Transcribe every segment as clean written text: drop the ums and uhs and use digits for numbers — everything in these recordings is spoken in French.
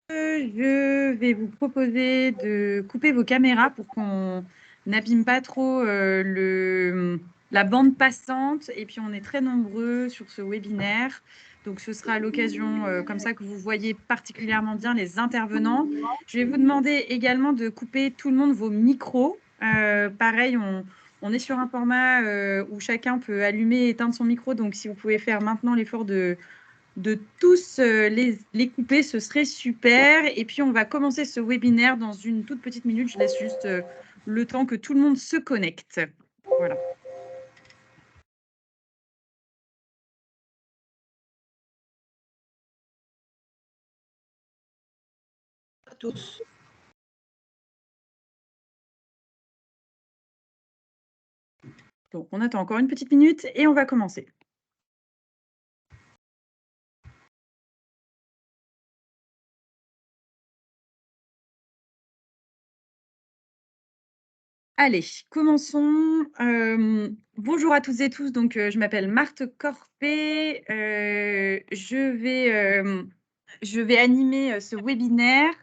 Je vais vous proposer de couper vos caméras pour qu'on n'abîme pas trop la bande passante. Et puis, on est très nombreux sur ce webinaire. Donc, ce sera l'occasion comme ça que vous voyez particulièrement bien les intervenants. Je vais vous demander également de couper tout le monde vos micros. Pareil, on est sur un format où chacun peut allumer et éteindre son micro. Donc, si vous pouvez faire maintenant l'effort de tous les couper, ce serait super. Et puis, on va commencer ce webinaire dans une toute petite minute. Je laisse juste le temps que tout le monde se connecte. Voilà. À tous. Donc, on attend encore une petite minute et on va commencer. Allez, commençons. Bonjour à toutes et tous. Donc, je m'appelle Marthe Corpé. Je vais animer ce webinaire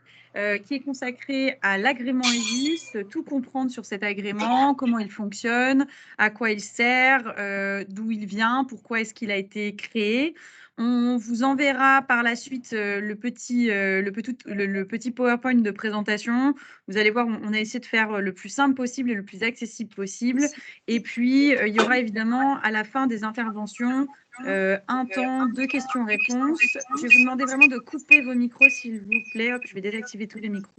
qui est consacré à l'agrément ESUS, tout comprendre sur cet agrément, comment il fonctionne, à quoi il sert, d'où il vient, pourquoi est-ce qu'il a été créé. On vous enverra par la suite le petit PowerPoint de présentation. Vous allez voir, on a essayé de faire le plus simple possible et le plus accessible possible. Et puis, il y aura évidemment à la fin des interventions un temps de questions-réponses. Je vais vous demander vraiment de couper vos micros, s'il vous plaît. Hop, je vais désactiver tous les micros.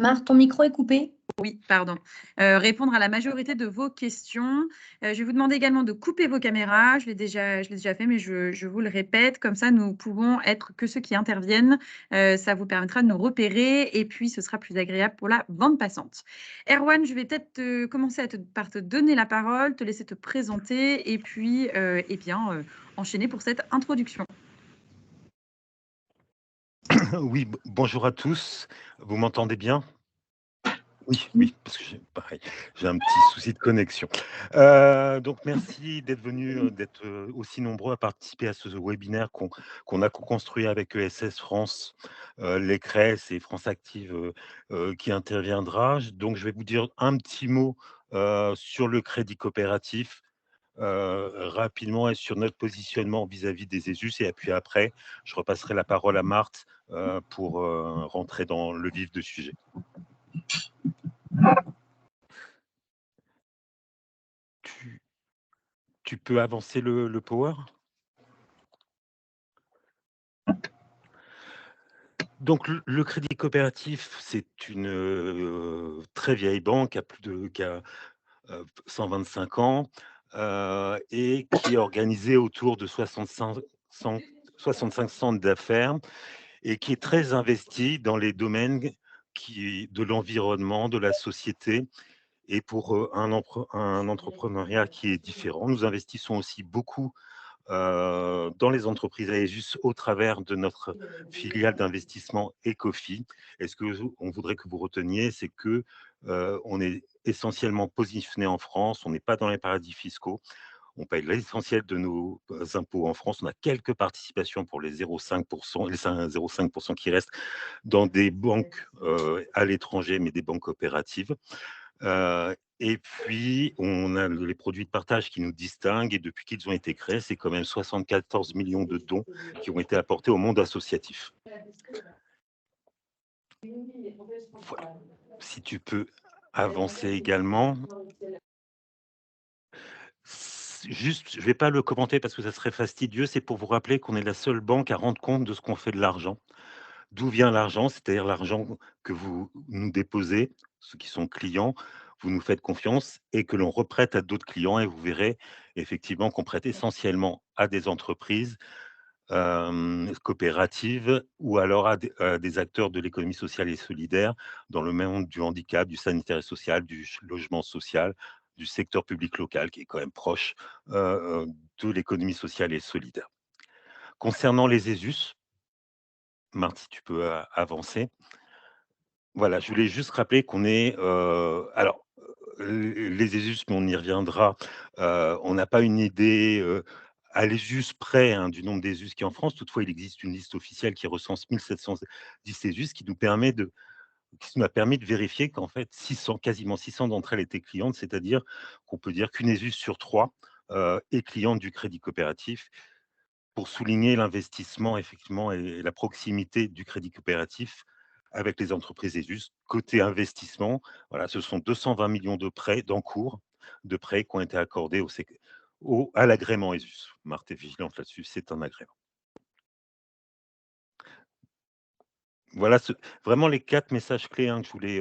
Marc, ton micro est coupé. Oui, pardon. Répondre à la majorité de vos questions. Je vais vous demander également de couper vos caméras. Je l'ai déjà fait, mais je vous le répète. Comme ça, nous pouvons être que ceux qui interviennent. Ça vous permettra de nous repérer et puis ce sera plus agréable pour la bande passante. Erwan, je vais peut-être commencer par te donner la parole, te laisser te présenter et puis enchaîner pour cette introduction. Oui, bonjour à tous. Vous m'entendez bien? Oui, parce que j'ai un petit souci de connexion. Donc merci d'être venus, d'être aussi nombreux à participer à ce webinaire qu'on a co-construit avec ESS France, les CRES et France Active qui interviendra. Donc je vais vous dire un petit mot sur le crédit coopératif. Rapidement et sur notre positionnement vis-à-vis des ESUS et puis après, je repasserai la parole à Marthe pour rentrer dans le vif du sujet. Tu peux avancer le power? Donc le crédit coopératif, c'est une très vieille banque qui a 125 ans et qui est organisée autour de 65 centres d'affaires et qui est très investi dans les domaines de l'environnement, de la société et pour un entrepreneuriat qui est différent. Nous investissons aussi beaucoup dans les entreprises Aegis au travers de notre filiale d'investissement Ecofi. Et ce qu'on voudrait que vous reteniez, c'est que on est essentiellement positionné en France, on n'est pas dans les paradis fiscaux. On paye l'essentiel de nos impôts en France. On a quelques participations pour les 0,5%, les 0,5% qui restent dans des banques à l'étranger, mais des banques coopératives. Et puis, on a les produits de partage qui nous distinguent. Et depuis qu'ils ont été créés, c'est quand même 74 millions de dons qui ont été apportés au monde associatif. Voilà. Si tu peux avancer également. Juste, je ne vais pas le commenter parce que ça serait fastidieux. C'est pour vous rappeler qu'on est la seule banque à rendre compte de ce qu'on fait de l'argent. D'où vient l'argent? C'est-à-dire l'argent que vous nous déposez, ceux qui sont clients, vous nous faites confiance et que l'on reprête à d'autres clients et vous verrez effectivement qu'on prête essentiellement à des entreprises, coopératives ou alors à des acteurs de l'économie sociale et solidaire dans le monde du handicap, du sanitaire et social, du logement social, du secteur public local qui est quand même proche, de l'économie sociale et solidaire. Concernant les ESUS, Marthe, si tu peux avancer. Voilà, je voulais juste rappeler qu'on est, alors, les ESUS, mais on y reviendra, on n'a pas une idée, à l'ESUS près, hein, du nombre d'ESUS qui est en France. Toutefois, il existe une liste officielle qui recense 1 710 ESUS qui m'a permis de vérifier qu'en fait 600, quasiment 600 d'entre elles étaient clientes, c'est-à-dire qu'on peut dire qu'une ESUS sur 3 est cliente du crédit coopératif, pour souligner l'investissement effectivement et la proximité du crédit coopératif avec les entreprises ESUS. Côté investissement, voilà, ce sont 220 millions de prêts d'encours, de prêts qui ont été accordés à l'agrément ESUS. Marthe est vigilante là-dessus, c'est un agrément. Voilà vraiment les 4 messages clés, hein, que je voulais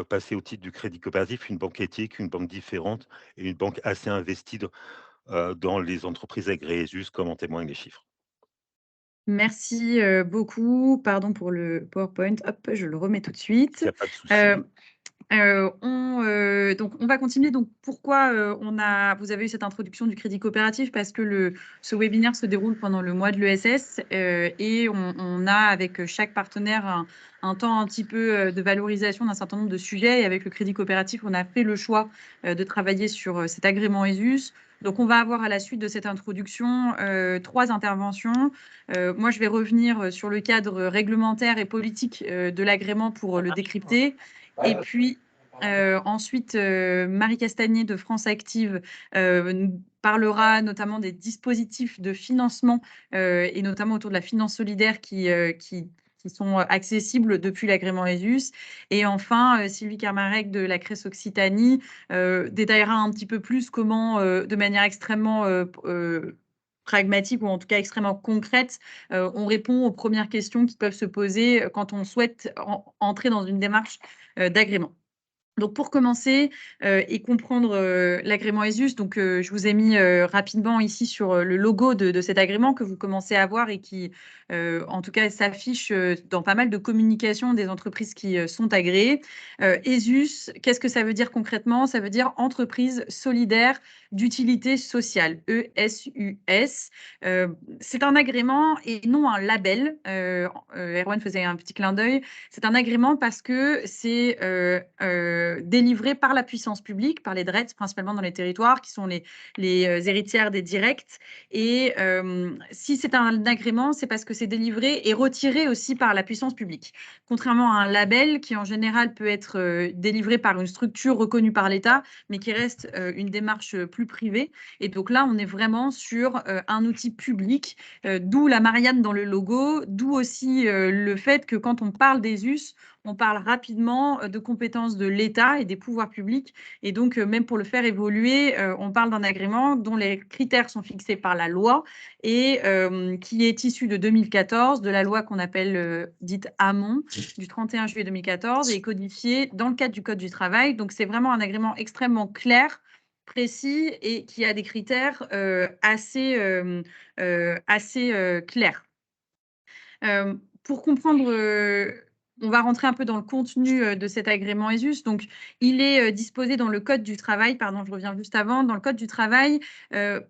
passer au titre du crédit coopératif: une banque éthique, une banque différente et une banque assez investie dans les entreprises agréées ESUS, comme en témoignent les chiffres. Merci, beaucoup. Pardon pour le PowerPoint. Hop, je le remets tout de Il suite. n'y a pas de souci. Donc on va continuer. Donc pourquoi, vous avez eu cette introduction du crédit coopératif? Parce que ce webinaire se déroule pendant le mois de l'ESS, et on a avec chaque partenaire un temps un petit peu, de valorisation d'un certain nombre de sujets, et avec le crédit coopératif, on a fait le choix, de travailler sur, cet agrément ESUS. Donc on va avoir à la suite de cette introduction, 3 interventions. Moi je vais revenir, sur le cadre réglementaire et politique, de l'agrément pour, le décrypter. Et puis, ensuite, Marie Castagnier de France Active nous parlera notamment des dispositifs de financement, et notamment autour de la finance solidaire qui sont accessibles depuis l'agrément ESUS. Et enfin, Sylvie Kermarec de la CRES Occitanie détaillera un petit peu plus comment, de manière extrêmement pragmatique, ou en tout cas extrêmement concrète, on répond aux premières questions qui peuvent se poser quand on souhaite entrer dans une démarche d'agrément. Donc pour commencer, et comprendre, l'agrément ESUS, donc je vous ai mis, rapidement ici sur, le logo de cet agrément que vous commencez à voir, et qui, en tout cas s'affiche, dans pas mal de communications des entreprises qui, sont agréées. ESUS, qu'est-ce que ça veut dire concrètement? Ça veut dire entreprise solidaire d'utilité sociale, ESUS. C'est un agrément et non un label. Erwan faisait un petit clin d'œil. C'est un agrément parce que c'est délivré par la puissance publique, par les DREETS, principalement dans les territoires, qui sont les héritières des directs. Et si c'est un agrément, c'est parce que c'est délivré et retiré aussi par la puissance publique. Contrairement à un label qui, en général, peut être délivré par une structure reconnue par l'État, mais qui reste une démarche plus privée. Et donc là, on est vraiment sur un outil public, d'où la Marianne dans le logo, d'où aussi le fait que quand on parle des US, on parle rapidement de compétences de l'État et des pouvoirs publics. Et donc, même pour le faire évoluer, on parle d'un agrément dont les critères sont fixés par la loi, et qui est issu de 2014, de la loi qu'on appelle dite Hamon, du 31 juillet 2014, et codifié dans le cadre du Code du travail. Donc, c'est vraiment un agrément extrêmement clair, précis, et qui a des critères assez clairs. Pour comprendre, on va rentrer un peu dans le contenu de cet agrément ESUS. Donc, il est disposé dans le Code du travail, pardon, je reviens juste avant, dans le Code du travail,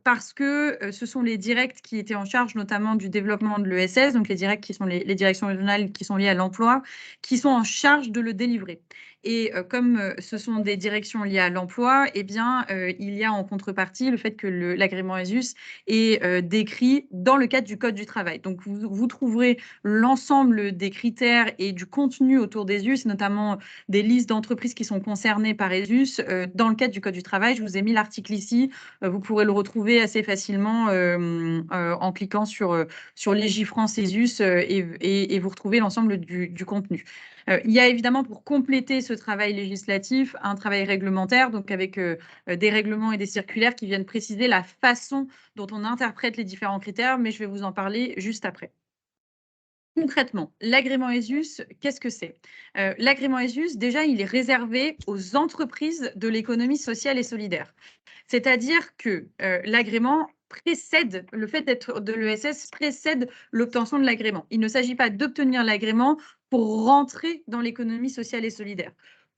parce que ce sont les directs qui étaient en charge notamment du développement de l'ESS, donc les directs qui sont les directions régionales qui sont liées à l'emploi, qui sont en charge de le délivrer. Et comme ce sont des directions liées à l'emploi, eh bien, il y a en contrepartie le fait que l'agrément ESUS est décrit dans le cadre du Code du travail. Donc, vous trouverez l'ensemble des critères et du contenu autour des ESUS, notamment des listes d'entreprises qui sont concernées par ESUS, dans le cadre du Code du travail. Je vous ai mis l'article ici. Vous pourrez le retrouver assez facilement en cliquant sur Légifrance ESUS, et vous retrouvez l'ensemble du contenu. Il y a évidemment, pour compléter ce travail législatif, un travail réglementaire, donc avec des règlements et des circulaires qui viennent préciser la façon dont on interprète les différents critères, mais je vais vous en parler juste après. Concrètement, l'agrément ESUS, qu'est-ce que c'est? L'agrément ESUS, déjà, il est réservé aux entreprises de l'économie sociale et solidaire. C'est-à-dire que l'agrément précède, le fait d'être de l'ESS précède l'obtention de l'agrément. Il ne s'agit pas d'obtenir l'agrément pour rentrer dans l'économie sociale et solidaire.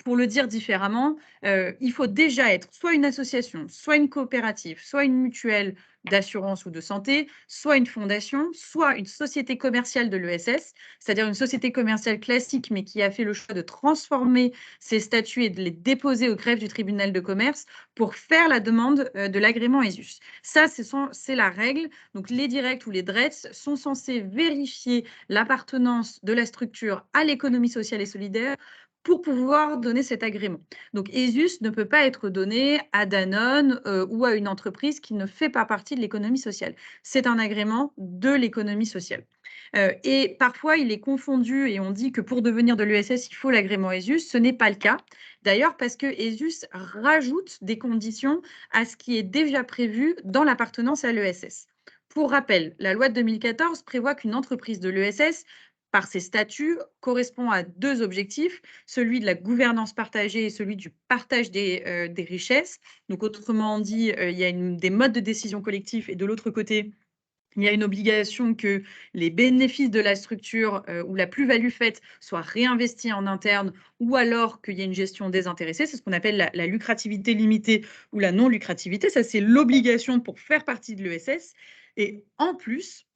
Pour le dire différemment, il faut déjà être soit une association, soit une coopérative, soit une mutuelle d'assurance ou de santé, soit une fondation, soit une société commerciale de l'ESS, c'est-à-dire une société commerciale classique, mais qui a fait le choix de transformer ses statuts et de les déposer au greffe du tribunal de commerce pour faire la demande de l'agrément ESUS. Ça, c'est la règle. Donc, les directs ou les DRETS sont censés vérifier l'appartenance de la structure à l'économie sociale et solidaire pour pouvoir donner cet agrément. Donc, ESUS ne peut pas être donné à Danone ou à une entreprise qui ne fait pas partie de l'économie sociale. C'est un agrément de l'économie sociale. Et parfois, il est confondu et on dit que pour devenir de l'ESS, il faut l'agrément ESUS. Ce n'est pas le cas. D'ailleurs, parce que ESUS rajoute des conditions à ce qui est déjà prévu dans l'appartenance à l'ESS. Pour rappel, la loi de 2014 prévoit qu'une entreprise de l'ESS, par ses statuts, correspond à deux objectifs, celui de la gouvernance partagée et celui du partage des richesses. Donc, autrement dit, il y a des modes de décision collectifs et de l'autre côté, il y a une obligation que les bénéfices de la structure ou la plus-value faite soient réinvestis en interne ou alors qu'il y ait une gestion désintéressée. C'est ce qu'on appelle la lucrativité limitée ou la non-lucrativité. Ça, c'est l'obligation pour faire partie de l'ESS. Et en plus,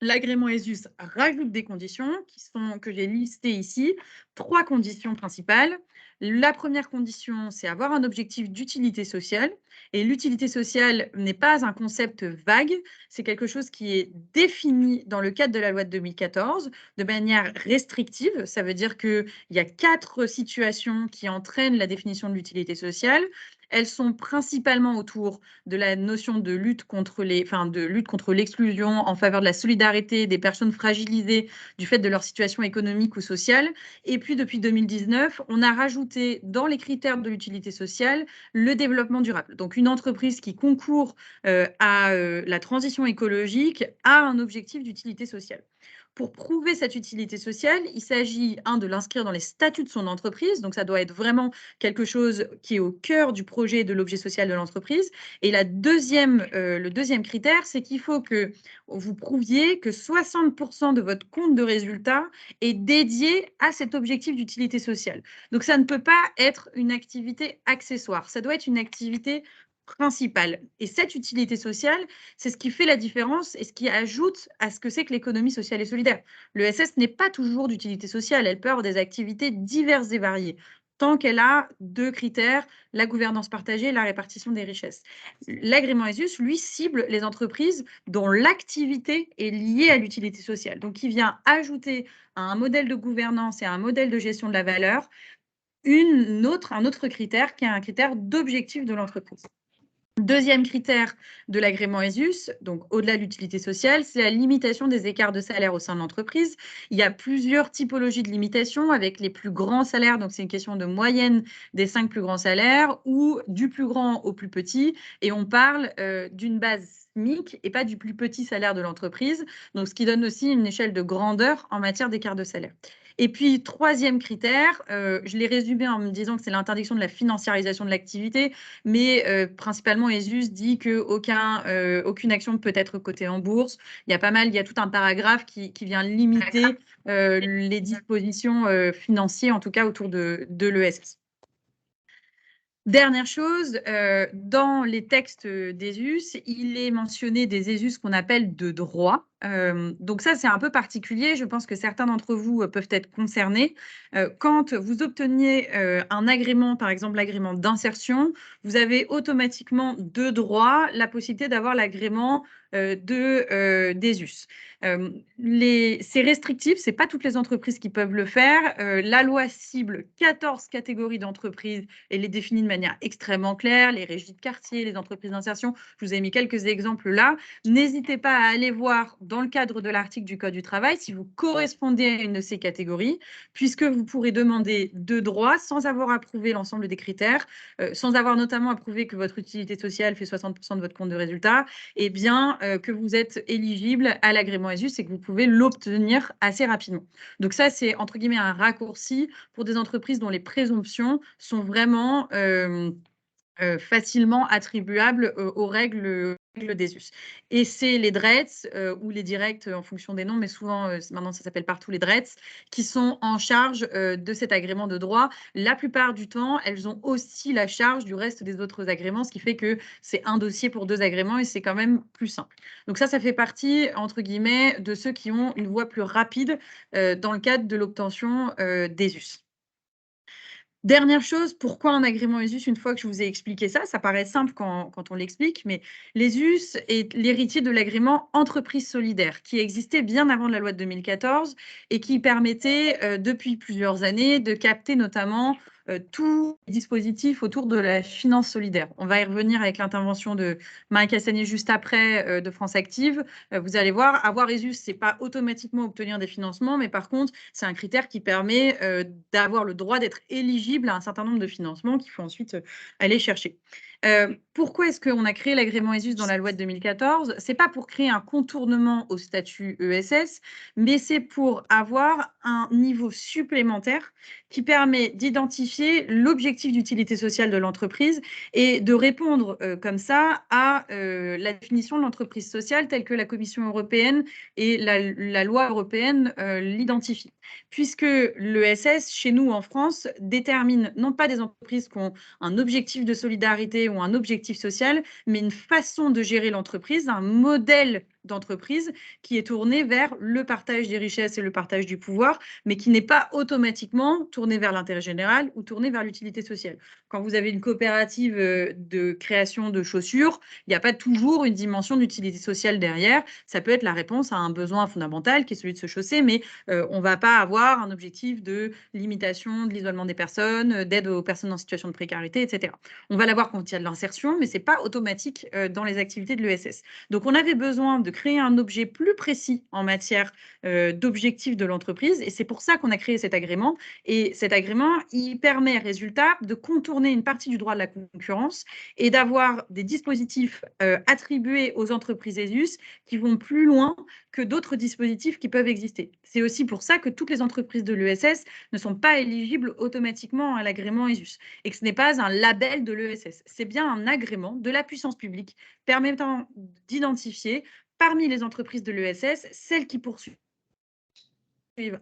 l'agrément ESUS rajoute des conditions que j'ai listées ici, 3 conditions principales. La première condition, c'est avoir un objectif d'utilité sociale. Et l'utilité sociale n'est pas un concept vague, c'est quelque chose qui est défini dans le cadre de la loi de 2014 de manière restrictive. Ça veut dire qu'il y a 4 situations qui entraînent la définition de l'utilité sociale. Elles sont principalement autour de la notion de lutte contre l'exclusion en faveur de la solidarité des personnes fragilisées du fait de leur situation économique ou sociale. Et puis, depuis 2019, on a rajouté dans les critères de l'utilité sociale le développement durable. Donc, une entreprise qui concourt à la transition écologique a un objectif d'utilité sociale. Pour prouver cette utilité sociale, il s'agit, de l'inscrire dans les statuts de son entreprise. Donc, ça doit être vraiment quelque chose qui est au cœur du projet et de l'objet social de l'entreprise. Et le deuxième critère, c'est qu'il faut que vous prouviez que 60% de votre compte de résultat est dédié à cet objectif d'utilité sociale. Donc, ça ne peut pas être une activité accessoire. Ça doit être une activité principale. Et cette utilité sociale, c'est ce qui fait la différence et ce qui ajoute à ce que c'est que l'économie sociale et solidaire. L'ESS n'est pas toujours d'utilité sociale, elle peut avoir des activités diverses et variées, tant qu'elle a 2 critères, la gouvernance partagée et la répartition des richesses. L'agrément ESUS, lui, cible les entreprises dont l'activité est liée à l'utilité sociale. Donc, il vient ajouter à un modèle de gouvernance et à un modèle de gestion de la valeur un autre critère qui est un critère d'objectif de l'entreprise. Deuxième critère de l'agrément ESUS, donc au-delà de l'utilité sociale, c'est la limitation des écarts de salaire au sein de l'entreprise. Il y a plusieurs typologies de limitation avec les plus grands salaires, donc c'est une question de moyenne des 5 plus grands salaires ou du plus grand au plus petit. Et on parle d'une base SMIC et pas du plus petit salaire de l'entreprise, donc ce qui donne aussi une échelle de grandeur en matière d'écart de salaire. Et puis, troisième critère, je l'ai résumé en me disant que c'est l'interdiction de la financiarisation de l'activité, mais principalement, ESUS dit qu'aucune action ne peut être cotée en bourse. Il y a tout un paragraphe qui vient limiter les dispositions financières, en tout cas autour de l'ESS. Dernière chose, dans les textes d'ESUS, il est mentionné des ESUS qu'on appelle de droit. Donc ça, c'est un peu particulier. Je pense que certains d'entre vous peuvent être concernés. Quand vous obteniez un agrément, par exemple l'agrément d'insertion, vous avez automatiquement de droit la possibilité d'avoir l'agrément d'ESUS. C'est restrictif, ce n'est pas toutes les entreprises qui peuvent le faire. La loi cible 14 catégories d'entreprises et les définit de manière extrêmement claire, les régies de quartier, les entreprises d'insertion. Je vous ai mis quelques exemples là. N'hésitez pas à aller voir dans le cadre de l'article du Code du travail si vous correspondez à une de ces catégories, puisque vous pourrez demander de droit sans avoir approuvé l'ensemble des critères, sans avoir notamment approuvé que votre utilité sociale fait 60% de votre compte de résultat, et bien que vous êtes éligible à l'agrément ESUS et que vous pouvez l'obtenir assez rapidement. Donc ça, c'est entre guillemets un raccourci pour des entreprises dont les présomptions sont vraiment facilement attribuables aux règles des us. Et c'est les DRETS ou les directs en fonction des noms, mais souvent maintenant ça s'appelle partout les DRETS, qui sont en charge de cet agrément de droit. La plupart du temps, elles ont aussi la charge du reste des autres agréments, ce qui fait que c'est un dossier pour 2 agréments et c'est quand même plus simple. Donc ça fait partie, entre guillemets, de ceux qui ont une voie plus rapide dans le cadre de l'obtention des us. Dernière chose, pourquoi un agrément ESUS? Une fois que je vous ai expliqué ça, ça paraît simple quand on l'explique, mais l'ESUS est l'héritier de l'agrément entreprise solidaire qui existait bien avant la loi de 2014 et qui permettait depuis plusieurs années de capter notamment tous les dispositifs autour de la finance solidaire. On va y revenir avec l'intervention de Marie Castagnier juste après de France Active. Vous allez voir, avoir ESUS, ce n'est pas automatiquement obtenir des financements, mais par contre, c'est un critère qui permet d'avoir le droit d'être éligible à un certain nombre de financements qu'il faut ensuite aller chercher. Pourquoi est-ce qu'on a créé l'agrément ESUS dans la loi de 2014? Ce n'est pas pour créer un contournement au statut ESS, mais c'est pour avoir un niveau supplémentaire qui permet d'identifier l'objectif d'utilité sociale de l'entreprise et de répondre comme ça à la définition de l'entreprise sociale telle que la Commission européenne et la loi européenne l'identifient. Puisque l'ESS, chez nous en France, détermine non pas des entreprises qui ont un objectif de solidarité ou un objectif social, mais une façon de gérer l'entreprise, un modèle d'entreprise qui est tourné vers le partage des richesses et le partage du pouvoir, mais qui n'est pas automatiquement tourné vers l'intérêt général ou tourné vers l'utilité sociale. Quand vous avez une coopérative de création de chaussures, il n'y a pas toujours une dimension d'utilité sociale derrière. Ça peut être la réponse à un besoin fondamental qui est celui de se chausser, mais on ne va pas avoir un objectif de limitation de l'isolement des personnes, d'aide aux personnes en situation de précarité, etc. On va l'avoir quand il y a de l'insertion, mais ce n'est pas automatique dans les activités de l'ESS. Donc, on avait besoin de créer un objet plus précis en matière d'objectifs de l'entreprise, et c'est pour ça qu'on a créé cet agrément. Et cet agrément, il permet, résultat, de contourner une partie du droit de la concurrence et d'avoir des dispositifs attribués aux entreprises ESUS qui vont plus loin que d'autres dispositifs qui peuvent exister. C'est aussi pour ça que toutes les entreprises de l'ESS ne sont pas éligibles automatiquement à l'agrément ESUS et que ce n'est pas un label de l'ESS. C'est bien un agrément de la puissance publique permettant d'identifier parmi les entreprises de l'ESS celles qui poursuivent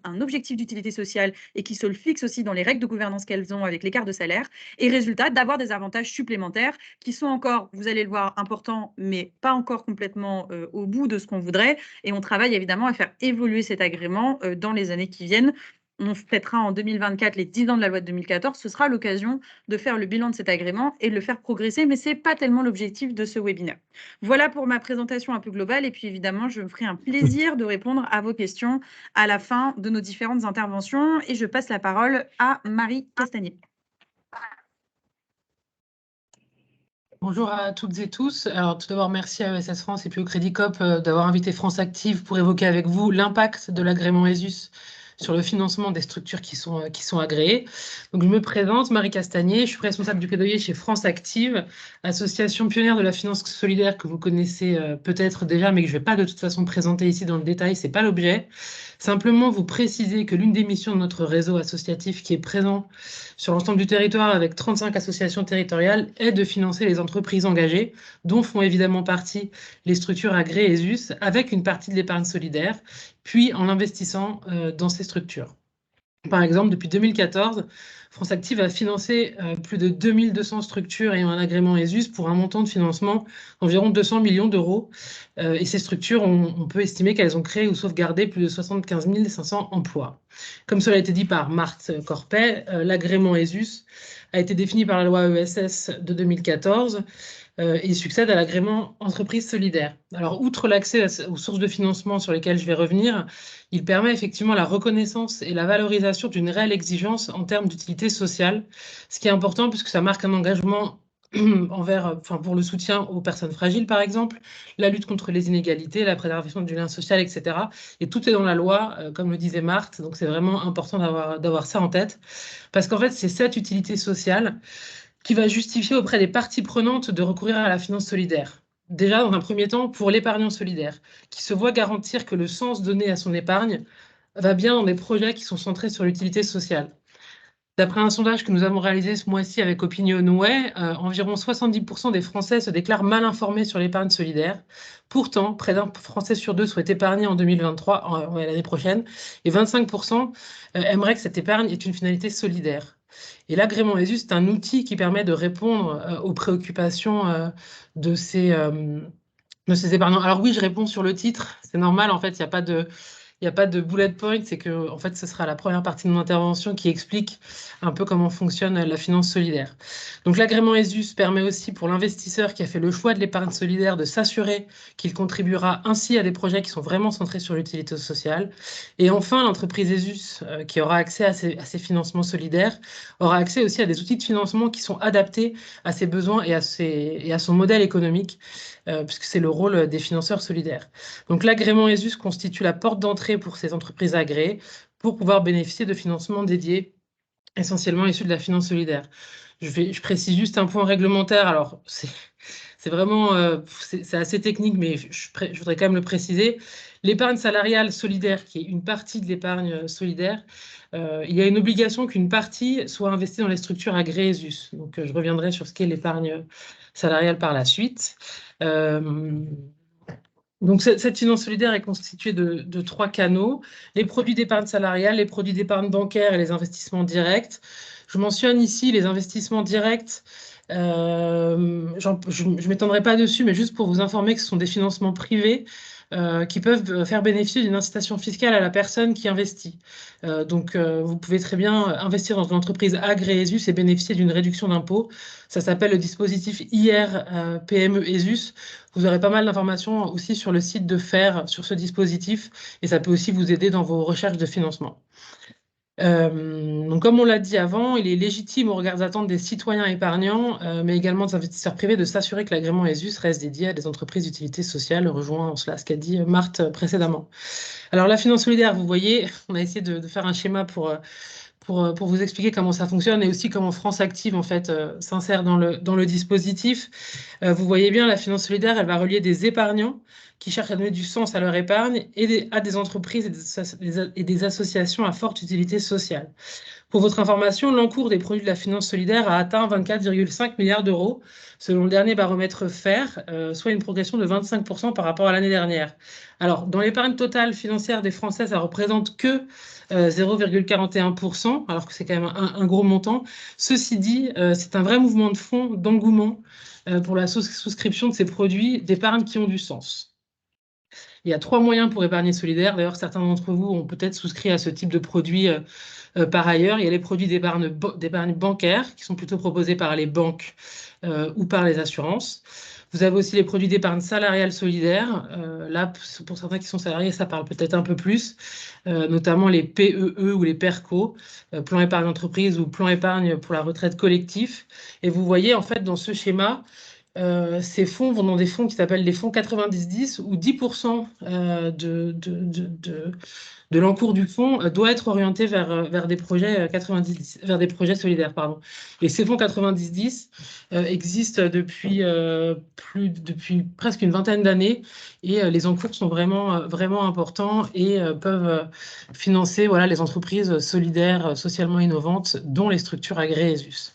un objectif d'utilité sociale et qui se le fixent aussi dans les règles de gouvernance qu'elles ont avec l'écart de salaire, et résultat, d'avoir des avantages supplémentaires qui sont encore, vous allez le voir, importants, mais pas encore complètement au bout de ce qu'on voudrait. Et on travaille évidemment à faire évoluer cet agrément dans les années qui viennent. On fêtera en 2024 les 10 ans de la loi de 2014. Ce sera l'occasion de faire le bilan de cet agrément et de le faire progresser, mais ce n'est pas tellement l'objectif de ce webinaire. Voilà pour ma présentation un peu globale. Et puis évidemment, je me ferai un plaisir de répondre à vos questions à la fin de nos différentes interventions. Et je passe la parole à Marie Castagnier. Bonjour à toutes et tous. Alors tout d'abord, merci à ESS France et puis au Crédit Coop d'avoir invité France Active pour évoquer avec vous l'impact de l'agrément ESUS sur le financement des structures qui sont agréées. Donc, je me présente, Marie Castagnier, je suis responsable du plaidoyer chez France Active, association pionnière de la finance solidaire que vous connaissez peut-être déjà, mais que je ne vais pas de toute façon présenter ici dans le détail, ce n'est pas l'objet. Simplement vous préciser que l'une des missions de notre réseau associatif qui est présent sur l'ensemble du territoire avec 35 associations territoriales est de financer les entreprises engagées, dont font évidemment partie les structures agréées ESUS, avec une partie de l'épargne solidaire, puis en investissant dans ces structures. Par exemple, depuis 2014, France Active a financé plus de 2200 structures ayant un agrément ESUS pour un montant de financement d'environ 200 millions d'euros. Et ces structures, on peut estimer qu'elles ont créé ou sauvegardé plus de 75 500 emplois. Comme cela a été dit par Marthe Corpet, l'agrément ESUS a été défini par la loi ESS de 2014 et succède à l'agrément entreprise solidaire. Alors, outre l'accès aux sources de financement sur lesquelles je vais revenir, il permet effectivement la reconnaissance et la valorisation d'une réelle exigence en termes d'utilité sociale, ce qui est important puisque ça marque un engagement pour le soutien aux personnes fragiles, par exemple, la lutte contre les inégalités, la préservation du lien social, etc. Et tout est dans la loi, comme le disait Marthe, donc c'est vraiment important d'avoir ça en tête, parce qu'en fait, c'est cette utilité sociale qui va justifier auprès des parties prenantes de recourir à la finance solidaire. Déjà, dans un premier temps, pour l'épargnant solidaire, qui se voit garantir que le sens donné à son épargne va bien dans des projets qui sont centrés sur l'utilité sociale. D'après un sondage que nous avons réalisé ce mois-ci avec Opinionway, environ 70% des Français se déclarent mal informés sur l'épargne solidaire. Pourtant, près d'un Français sur deux souhaite épargner en 2023, l'année prochaine, et 25% aimeraient que cette épargne ait une finalité solidaire. Et l'agrément ESUS est un outil qui permet de répondre aux préoccupations de ces épargnants. Alors oui, je réponds sur le titre, c'est normal, en fait, il n'y a pas de... Il n'y a pas de bullet point, c'est que en fait, ce sera la première partie de mon intervention qui explique un peu comment fonctionne la finance solidaire. Donc l'agrément ESUS permet aussi pour l'investisseur qui a fait le choix de l'épargne solidaire de s'assurer qu'il contribuera ainsi à des projets qui sont vraiment centrés sur l'utilité sociale. Et enfin, l'entreprise ESUS qui aura accès à ces financements solidaires aura accès aussi à des outils de financement qui sont adaptés à ses besoins et à son modèle économique, puisque c'est le rôle des financeurs solidaires. Donc l'agrément ESUS constitue la porte d'entrée pour ces entreprises agréées pour pouvoir bénéficier de financements dédiés essentiellement issus de la finance solidaire. Je précise juste un point réglementaire. Alors, c'est vraiment c'est assez technique, mais je voudrais quand même le préciser. L'épargne salariale solidaire, qui est une partie de l'épargne solidaire, il y a une obligation qu'une partie soit investie dans les structures agréées ESUS. Donc, je reviendrai sur ce qu'est l'épargne salariale par la suite. Donc, cette finance solidaire est constituée de 3 canaux: les produits d'épargne salariale, les produits d'épargne bancaire et les investissements directs. Je mentionne ici les investissements directs. Je ne m'étendrai pas dessus, mais juste pour vous informer que ce sont des financements privés qui peuvent faire bénéficier d'une incitation fiscale à la personne qui investit. Donc, vous pouvez très bien investir dans une entreprise agréée ESUS et bénéficier d'une réduction d'impôt. Ça s'appelle le dispositif IR PME ESUS. Vous aurez pas mal d'informations aussi sur le site de FAIRE sur ce dispositif et ça peut aussi vous aider dans vos recherches de financement. Donc, comme on l'a dit avant, il est légitime au regard des attentes des citoyens épargnants, mais également des investisseurs privés, de s'assurer que l'agrément ESUS reste dédié à des entreprises d'utilité sociale, rejoint en cela ce qu'a dit Marthe précédemment. Alors, la finance solidaire, vous voyez, on a essayé de faire un schéma pour vous expliquer comment ça fonctionne et aussi comment France Active en fait s'insère dans le dispositif. Vous voyez bien, la finance solidaire, elle va relier des épargnants qui cherchent à donner du sens à leur épargne et à des entreprises et des associations à forte utilité sociale. Pour votre information, l'encours des produits de la finance solidaire a atteint 24,5 milliards d'euros selon le dernier baromètre FAIRE, soit une progression de 25% par rapport à l'année dernière. Alors, dans l'épargne totale financière des Français, ça représente que 0,41%, alors que c'est quand même un gros montant. Ceci dit, c'est un vrai mouvement de fond, d'engouement pour la souscription de ces produits d'épargne qui ont du sens. Il y a 3 moyens pour épargner solidaire. D'ailleurs, certains d'entre vous ont peut-être souscrit à ce type de produit par ailleurs. Il y a les produits d'épargne bancaire qui sont plutôt proposés par les banques ou par les assurances. Vous avez aussi les produits d'épargne salariale solidaire. Là, pour certains qui sont salariés, ça parle peut-être un peu plus, notamment les PEE ou les PERCO, plan épargne entreprise ou plan épargne pour la retraite collectif. Et vous voyez, en fait, dans ce schéma, ces fonds vont dans des fonds qui s'appellent les fonds 90-10, où 10% de l'encours du fonds doit être orienté vers des projets 90, vers des projets solidaires, pardon. Et ces fonds 90-10 existent depuis presque une vingtaine d'années et les encours sont vraiment importants et peuvent financer les entreprises solidaires, socialement innovantes, dont les structures agréées ESUS.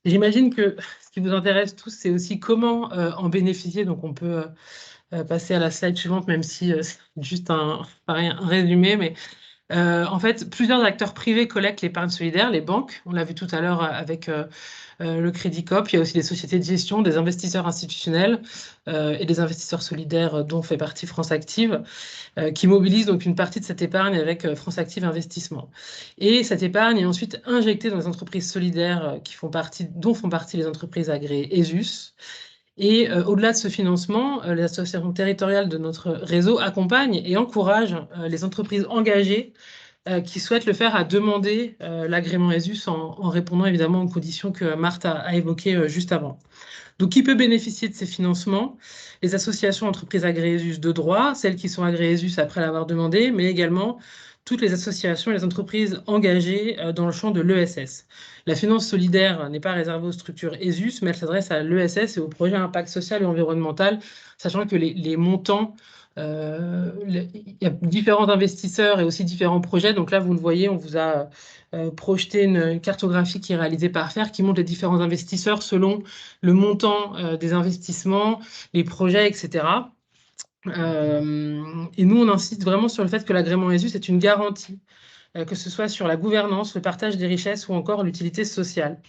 J'imagine que ce qui vous intéresse tous, c'est aussi comment en bénéficier. Donc, on peut passer à la slide suivante, même si c'est juste un résumé. Mais en fait, plusieurs acteurs privés collectent l'épargne solidaire, les banques. On l'a vu tout à l'heure avec le Crédit Coop. Il y a aussi des sociétés de gestion, des investisseurs institutionnels et des investisseurs solidaires dont fait partie France Active, qui mobilisent donc une partie de cette épargne avec France Active Investissement. Et cette épargne est ensuite injectée dans les entreprises solidaires dont font partie les entreprises agréées ESUS. Et au-delà de ce financement, les associations territoriales de notre réseau accompagnent et encouragent les entreprises engagées qui souhaitent le faire à demander l'agrément ESUS en répondant évidemment aux conditions que Marthe a évoquées juste avant. Donc, qui peut bénéficier de ces financements? Les associations entreprises agréées ESUS de droit, celles qui sont agréées ESUS après l'avoir demandé, mais également toutes les associations et les entreprises engagées dans le champ de l'ESS. La finance solidaire n'est pas réservée aux structures ESUS, mais elle s'adresse à l'ESS et aux projets à impact social et environnemental, sachant que les montants il y a différents investisseurs et aussi différents projets. Donc là, vous le voyez, on vous a projeté une cartographie qui est réalisée par FAIRE qui montre les différents investisseurs selon le montant des investissements, les projets, etc. Et nous, on insiste vraiment sur le fait que l'agrément ESUS est une garantie, que ce soit sur la gouvernance, le partage des richesses ou encore l'utilité sociale.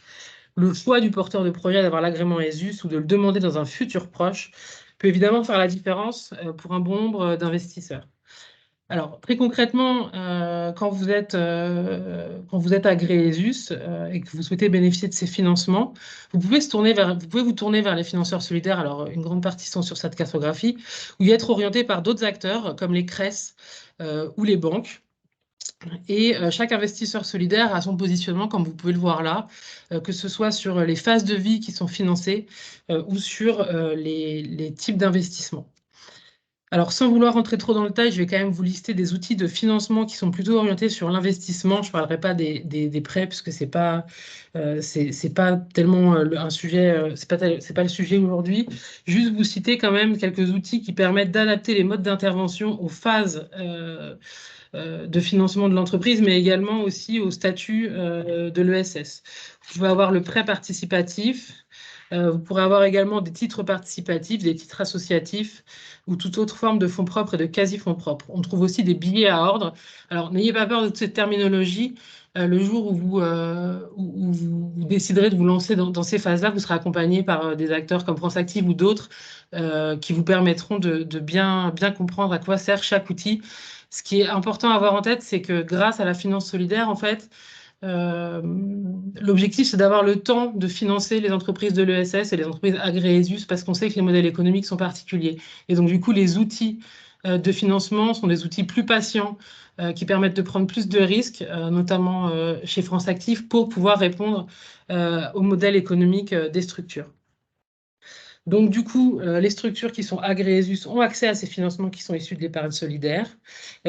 Le choix du porteur de projet d'avoir l'agrément ESUS ou de le demander dans un futur proche peut évidemment faire la différence pour un bon nombre d'investisseurs. Alors, très concrètement, quand vous êtes agréé ESUS et que vous souhaitez bénéficier de ces financements, vous pouvez vous tourner vers les financeurs solidaires. Alors, une grande partie sont sur cette cartographie, ou y être orienté par d'autres acteurs comme les CRES ou les banques. Et chaque investisseur solidaire a son positionnement, comme vous pouvez le voir là, que ce soit sur les phases de vie qui sont financées ou sur les types d'investissements. Alors, sans vouloir rentrer trop dans le détail, je vais quand même vous lister des outils de financement qui sont plutôt orientés sur l'investissement. Je ne parlerai pas des prêts, puisque c'est pas tellement un sujet, c'est pas le sujet aujourd'hui. Juste vous citer quand même quelques outils qui permettent d'adapter les modes d'intervention aux phases de financement de l'entreprise, mais également aussi au statut de l'ESS. Vous pouvez avoir le prêt participatif. Vous pourrez avoir également des titres participatifs, des titres associatifs ou toute autre forme de fonds propres et de quasi-fonds propres. On trouve aussi des billets à ordre. Alors, n'ayez pas peur de cette terminologie. Le jour où vous déciderez de vous lancer dans ces phases-là, vous serez accompagné par des acteurs comme France Active ou d'autres qui vous permettront de bien comprendre à quoi sert chaque outil. Ce qui est important à avoir en tête, c'est que grâce à la finance solidaire, en fait, l'objectif, c'est d'avoir le temps de financer les entreprises de l'ESS et les entreprises agréées ESUS parce qu'on sait que les modèles économiques sont particuliers. Et donc, du coup, les outils de financement sont des outils plus patients qui permettent de prendre plus de risques, notamment chez France Active, pour pouvoir répondre au modèle économique des structures. Donc, du coup, les structures qui sont agréées ESUS ont accès à ces financements qui sont issus de l'épargne solidaire.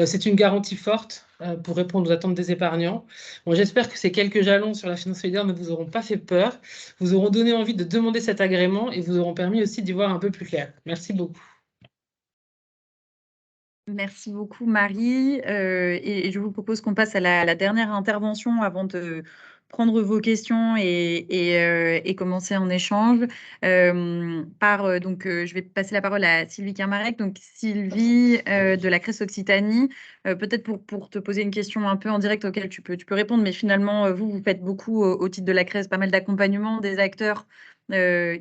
C'est une garantie forte pour répondre aux attentes des épargnants. Bon, j'espère que ces quelques jalons sur la finance solidaire ne vous auront pas fait peur, vous auront donné envie de demander cet agrément et vous auront permis aussi d'y voir un peu plus clair. Merci beaucoup. Merci beaucoup, Marie. Et je vous propose qu'on passe à la dernière intervention avant de prendre vos questions et commencer en échange. Je vais passer la parole à Sylvie Kermarek. Donc, Sylvie de la CRES Occitanie, peut-être pour te poser une question un peu en direct auquel tu peux répondre, mais finalement, vous faites beaucoup au titre de la CRES, pas mal d'accompagnement des acteurs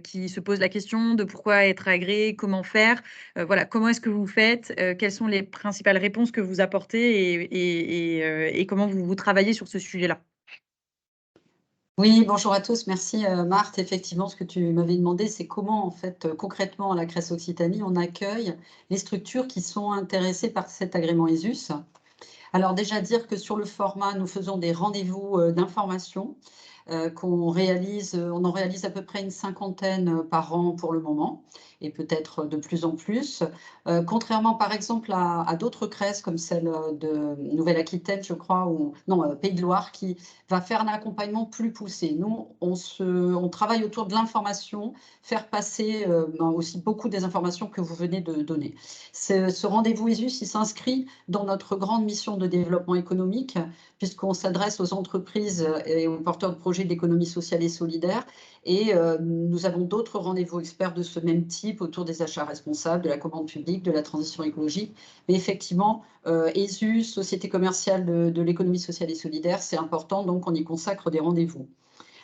qui se posent la question de pourquoi être agréé, comment faire. Voilà, comment est-ce que vous faites, quelles sont les principales réponses que vous apportez et comment vous travaillez sur ce sujet-là? Oui, bonjour à tous. Merci, Marthe. Effectivement, ce que tu m'avais demandé, c'est comment, en fait, concrètement, à la CRES Occitanie, on accueille les structures qui sont intéressées par cet agrément ESUS. Alors déjà dire que sur le format, nous faisons des rendez-vous d'information qu'on réalise, on en réalise à peu près une cinquantaine par an pour le moment, et peut-être de plus en plus. Contrairement par exemple à d'autres CRES comme celle de Nouvelle-Aquitaine, je crois, ou non, Pays de Loire, qui va faire un accompagnement plus poussé. Nous, on travaille autour de l'information, faire passer aussi beaucoup des informations que vous venez de donner. Ce rendez-vous ESUS, il s'inscrit dans notre grande mission de développement économique, puisqu'on s'adresse aux entreprises et aux porteurs de projets d'économie sociale et solidaire. Et nous avons d'autres rendez-vous experts de ce même type autour des achats responsables, de la commande publique, de la transition écologique. Mais effectivement, ESUS, Société commerciale de l'économie sociale et solidaire, c'est important, donc on y consacre des rendez-vous.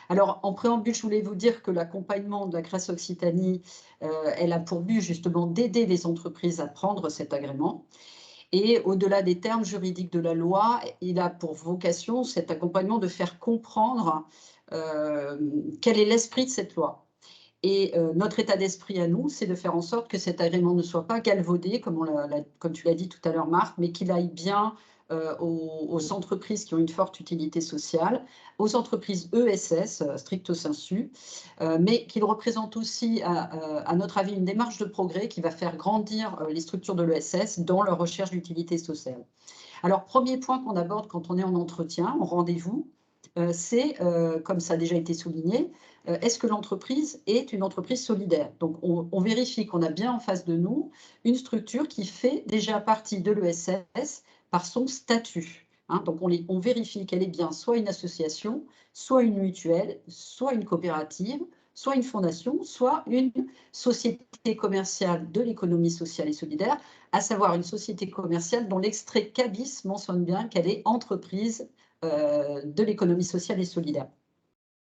Alors, en préambule, je voulais vous dire que l'accompagnement de la CRES Occitanie, elle a pour but justement d'aider les entreprises à prendre cet agrément. Et au-delà des termes juridiques de la loi, il a pour vocation, cet accompagnement, de faire comprendre quel est l'esprit de cette loi. Et notre état d'esprit à nous, c'est de faire en sorte que cet agrément ne soit pas galvaudé, comme tu l'as dit tout à l'heure, Marc, mais qu'il aille bien aux entreprises qui ont une forte utilité sociale, aux entreprises ESS, stricto sensu, mais qu'il représente aussi, à notre avis, une démarche de progrès qui va faire grandir les structures de l'ESS dans leur recherche d'utilité sociale. Alors, premier point qu'on aborde quand on est en entretien, en rendez-vous, c'est, comme ça a déjà été souligné, est-ce que l'entreprise est une entreprise solidaire? Donc, on vérifie qu'on a bien en face de nous une structure qui fait déjà partie de l'ESS par son statut. Hein. Donc, on vérifie qu'elle est bien soit une association, soit une mutuelle, soit une coopérative, soit une fondation, soit une société commerciale de l'économie sociale et solidaire, à savoir une société commerciale dont l'extrait CABIS mentionne bien qu'elle est entreprise de l'économie sociale et solidaire.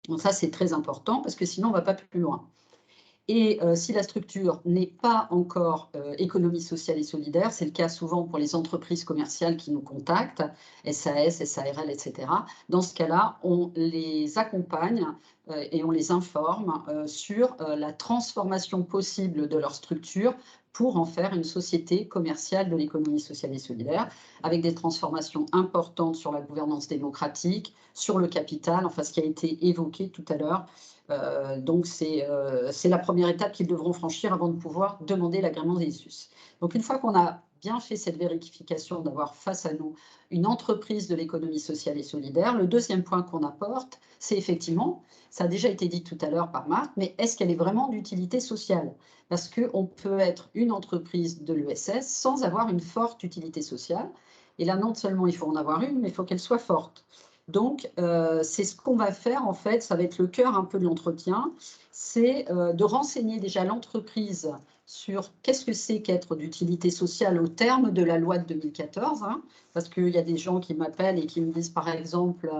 Donc ça, c'est très important parce que sinon, on ne va pas plus loin. Et si la structure n'est pas encore économie sociale et solidaire, c'est le cas souvent pour les entreprises commerciales qui nous contactent, SAS, SARL, etc. Dans ce cas-là, on les accompagne et on les informe sur la transformation possible de leur structure pour en faire une société commerciale de l'économie sociale et solidaire, avec des transformations importantes sur la gouvernance démocratique, sur le capital, enfin ce qui a été évoqué tout à l'heure. Donc, c'est la première étape qu'ils devront franchir avant de pouvoir demander l'agrément des ESUS. Donc, une fois qu'on a bien fait cette vérification d'avoir face à nous une entreprise de l'économie sociale et solidaire, le deuxième point qu'on apporte, c'est effectivement, ça a déjà été dit tout à l'heure par Marc, mais est-ce qu'elle est vraiment d'utilité sociale? Parce qu'on peut être une entreprise de l'ESS sans avoir une forte utilité sociale. Et là, non seulement il faut en avoir une, mais il faut qu'elle soit forte. Donc, c'est ce qu'on va faire, en fait, ça va être le cœur un peu de l'entretien, c'est de renseigner déjà l'entreprise sur qu'est-ce que c'est qu'être d'utilité sociale au terme de la loi de 2014, hein, parce qu'il y a des gens qui m'appellent et qui me disent, par exemple,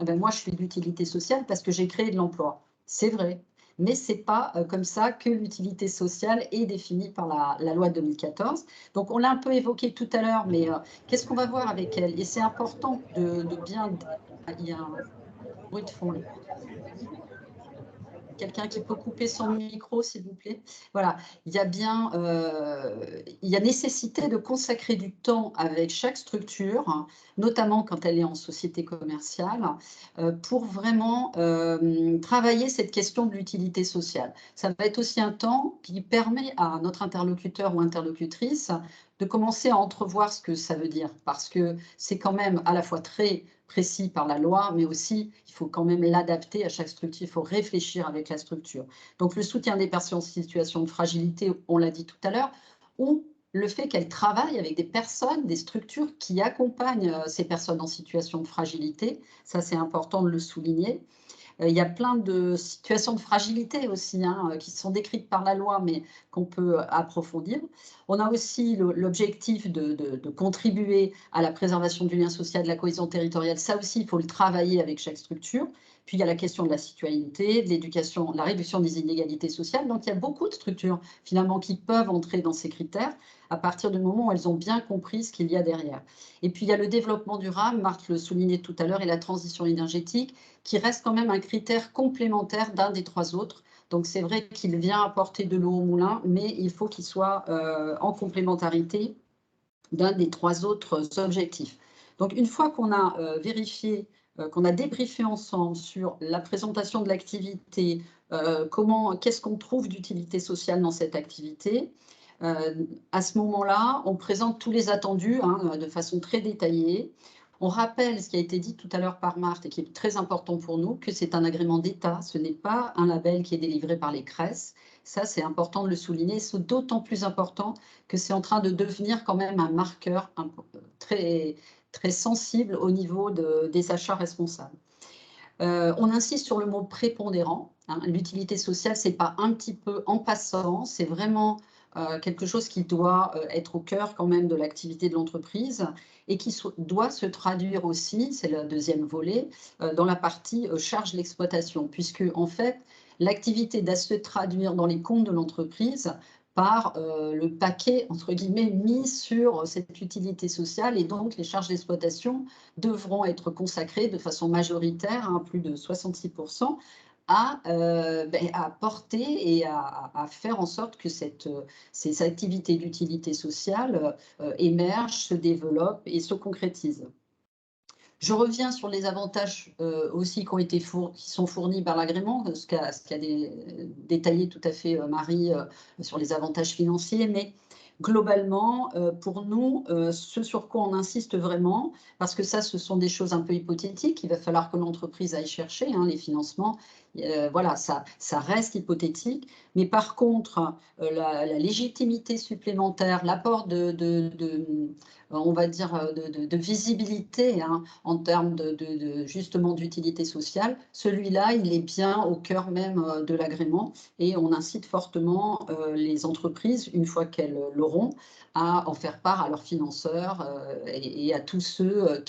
moi, je suis d'utilité sociale parce que j'ai créé de l'emploi. C'est vrai, mais ce n'est pas comme ça que l'utilité sociale est définie par la loi de 2014. Donc, on l'a un peu évoqué tout à l'heure, mais qu'est-ce qu'on va voir avec elle? Et c'est important de bien... Il y a un bruit de fond là. Quelqu'un qui peut couper son micro, s'il vous plaît. Voilà, il y a bien, il y a nécessité de consacrer du temps avec chaque structure, notamment quand elle est en société commerciale, pour vraiment travailler cette question de l'utilité sociale. Ça va être aussi un temps qui permet à notre interlocuteur ou interlocutrice de commencer à entrevoir ce que ça veut dire, parce que c'est quand même à la fois très précis par la loi, mais aussi il faut quand même l'adapter à chaque structure, il faut réfléchir avec la structure. Donc le soutien des personnes en situation de fragilité, on l'a dit tout à l'heure, ou le fait qu'elles travaillent avec des personnes, des structures qui accompagnent ces personnes en situation de fragilité, ça c'est important de le souligner. Il y a plein de situations de fragilité aussi, hein, qui sont décrites par la loi, mais qu'on peut approfondir. On a aussi l'objectif de contribuer à la préservation du lien social, de la cohésion territoriale. Ça aussi, il faut le travailler avec chaque structure. Puis, il y a la question de la citoyenneté, de l'éducation, de la réduction des inégalités sociales. Donc, il y a beaucoup de structures, finalement, qui peuvent entrer dans ces critères à partir du moment où elles ont bien compris ce qu'il y a derrière. Et puis, il y a le développement durable, Marc le soulignait tout à l'heure, et la transition énergétique, qui reste quand même un critère complémentaire d'un des trois autres. Donc, c'est vrai qu'il vient apporter de l'eau au moulin, mais il faut qu'il soit en complémentarité d'un des trois autres objectifs. Donc, une fois qu'on a vérifié, qu'on a débriefé ensemble sur la présentation de l'activité, qu'est-ce qu'on trouve d'utilité sociale dans cette activité, à ce moment-là, on présente tous les attendus hein, de façon très détaillée. On rappelle ce qui a été dit tout à l'heure par Marthe et qui est très important pour nous, que c'est un agrément d'État, ce n'est pas un label qui est délivré par les CRES. Ça, c'est important de le souligner. C'est d'autant plus important que c'est en train de devenir quand même un marqueur très, très sensible au niveau des achats responsables. On insiste sur le mot prépondérant. Hein. L'utilité sociale, ce n'est pas un petit peu en passant, c'est vraiment quelque chose qui doit être au cœur quand même de l'activité de l'entreprise et qui doit se traduire aussi, c'est le deuxième volet, dans la partie charge d'exploitation, puisque en fait, l'activité doit se traduire dans les comptes de l'entreprise par le paquet, entre guillemets, mis sur cette utilité sociale et donc les charges d'exploitation devront être consacrées de façon majoritaire, hein, plus de 66%, à porter et à faire en sorte que ces activités d'utilité sociale émergent, se développent et se concrétisent. Je reviens sur les avantages aussi qui sont fournis par l'agrément, ce qu'a détaillé tout à fait Marie sur les avantages financiers, mais globalement, pour nous, ce sur quoi on insiste vraiment, parce que ça, ce sont des choses un peu hypothétiques, il va falloir que l'entreprise aille chercher les financements. Voilà, ça reste hypothétique. Mais par contre, la légitimité supplémentaire, l'apport on va dire, de visibilité en termes justement d'utilité sociale, celui-là, il est bien au cœur même de l'agrément et on incite fortement les entreprises, une fois qu'elles l'auront, à en faire part à leurs financeurs et à tous ceux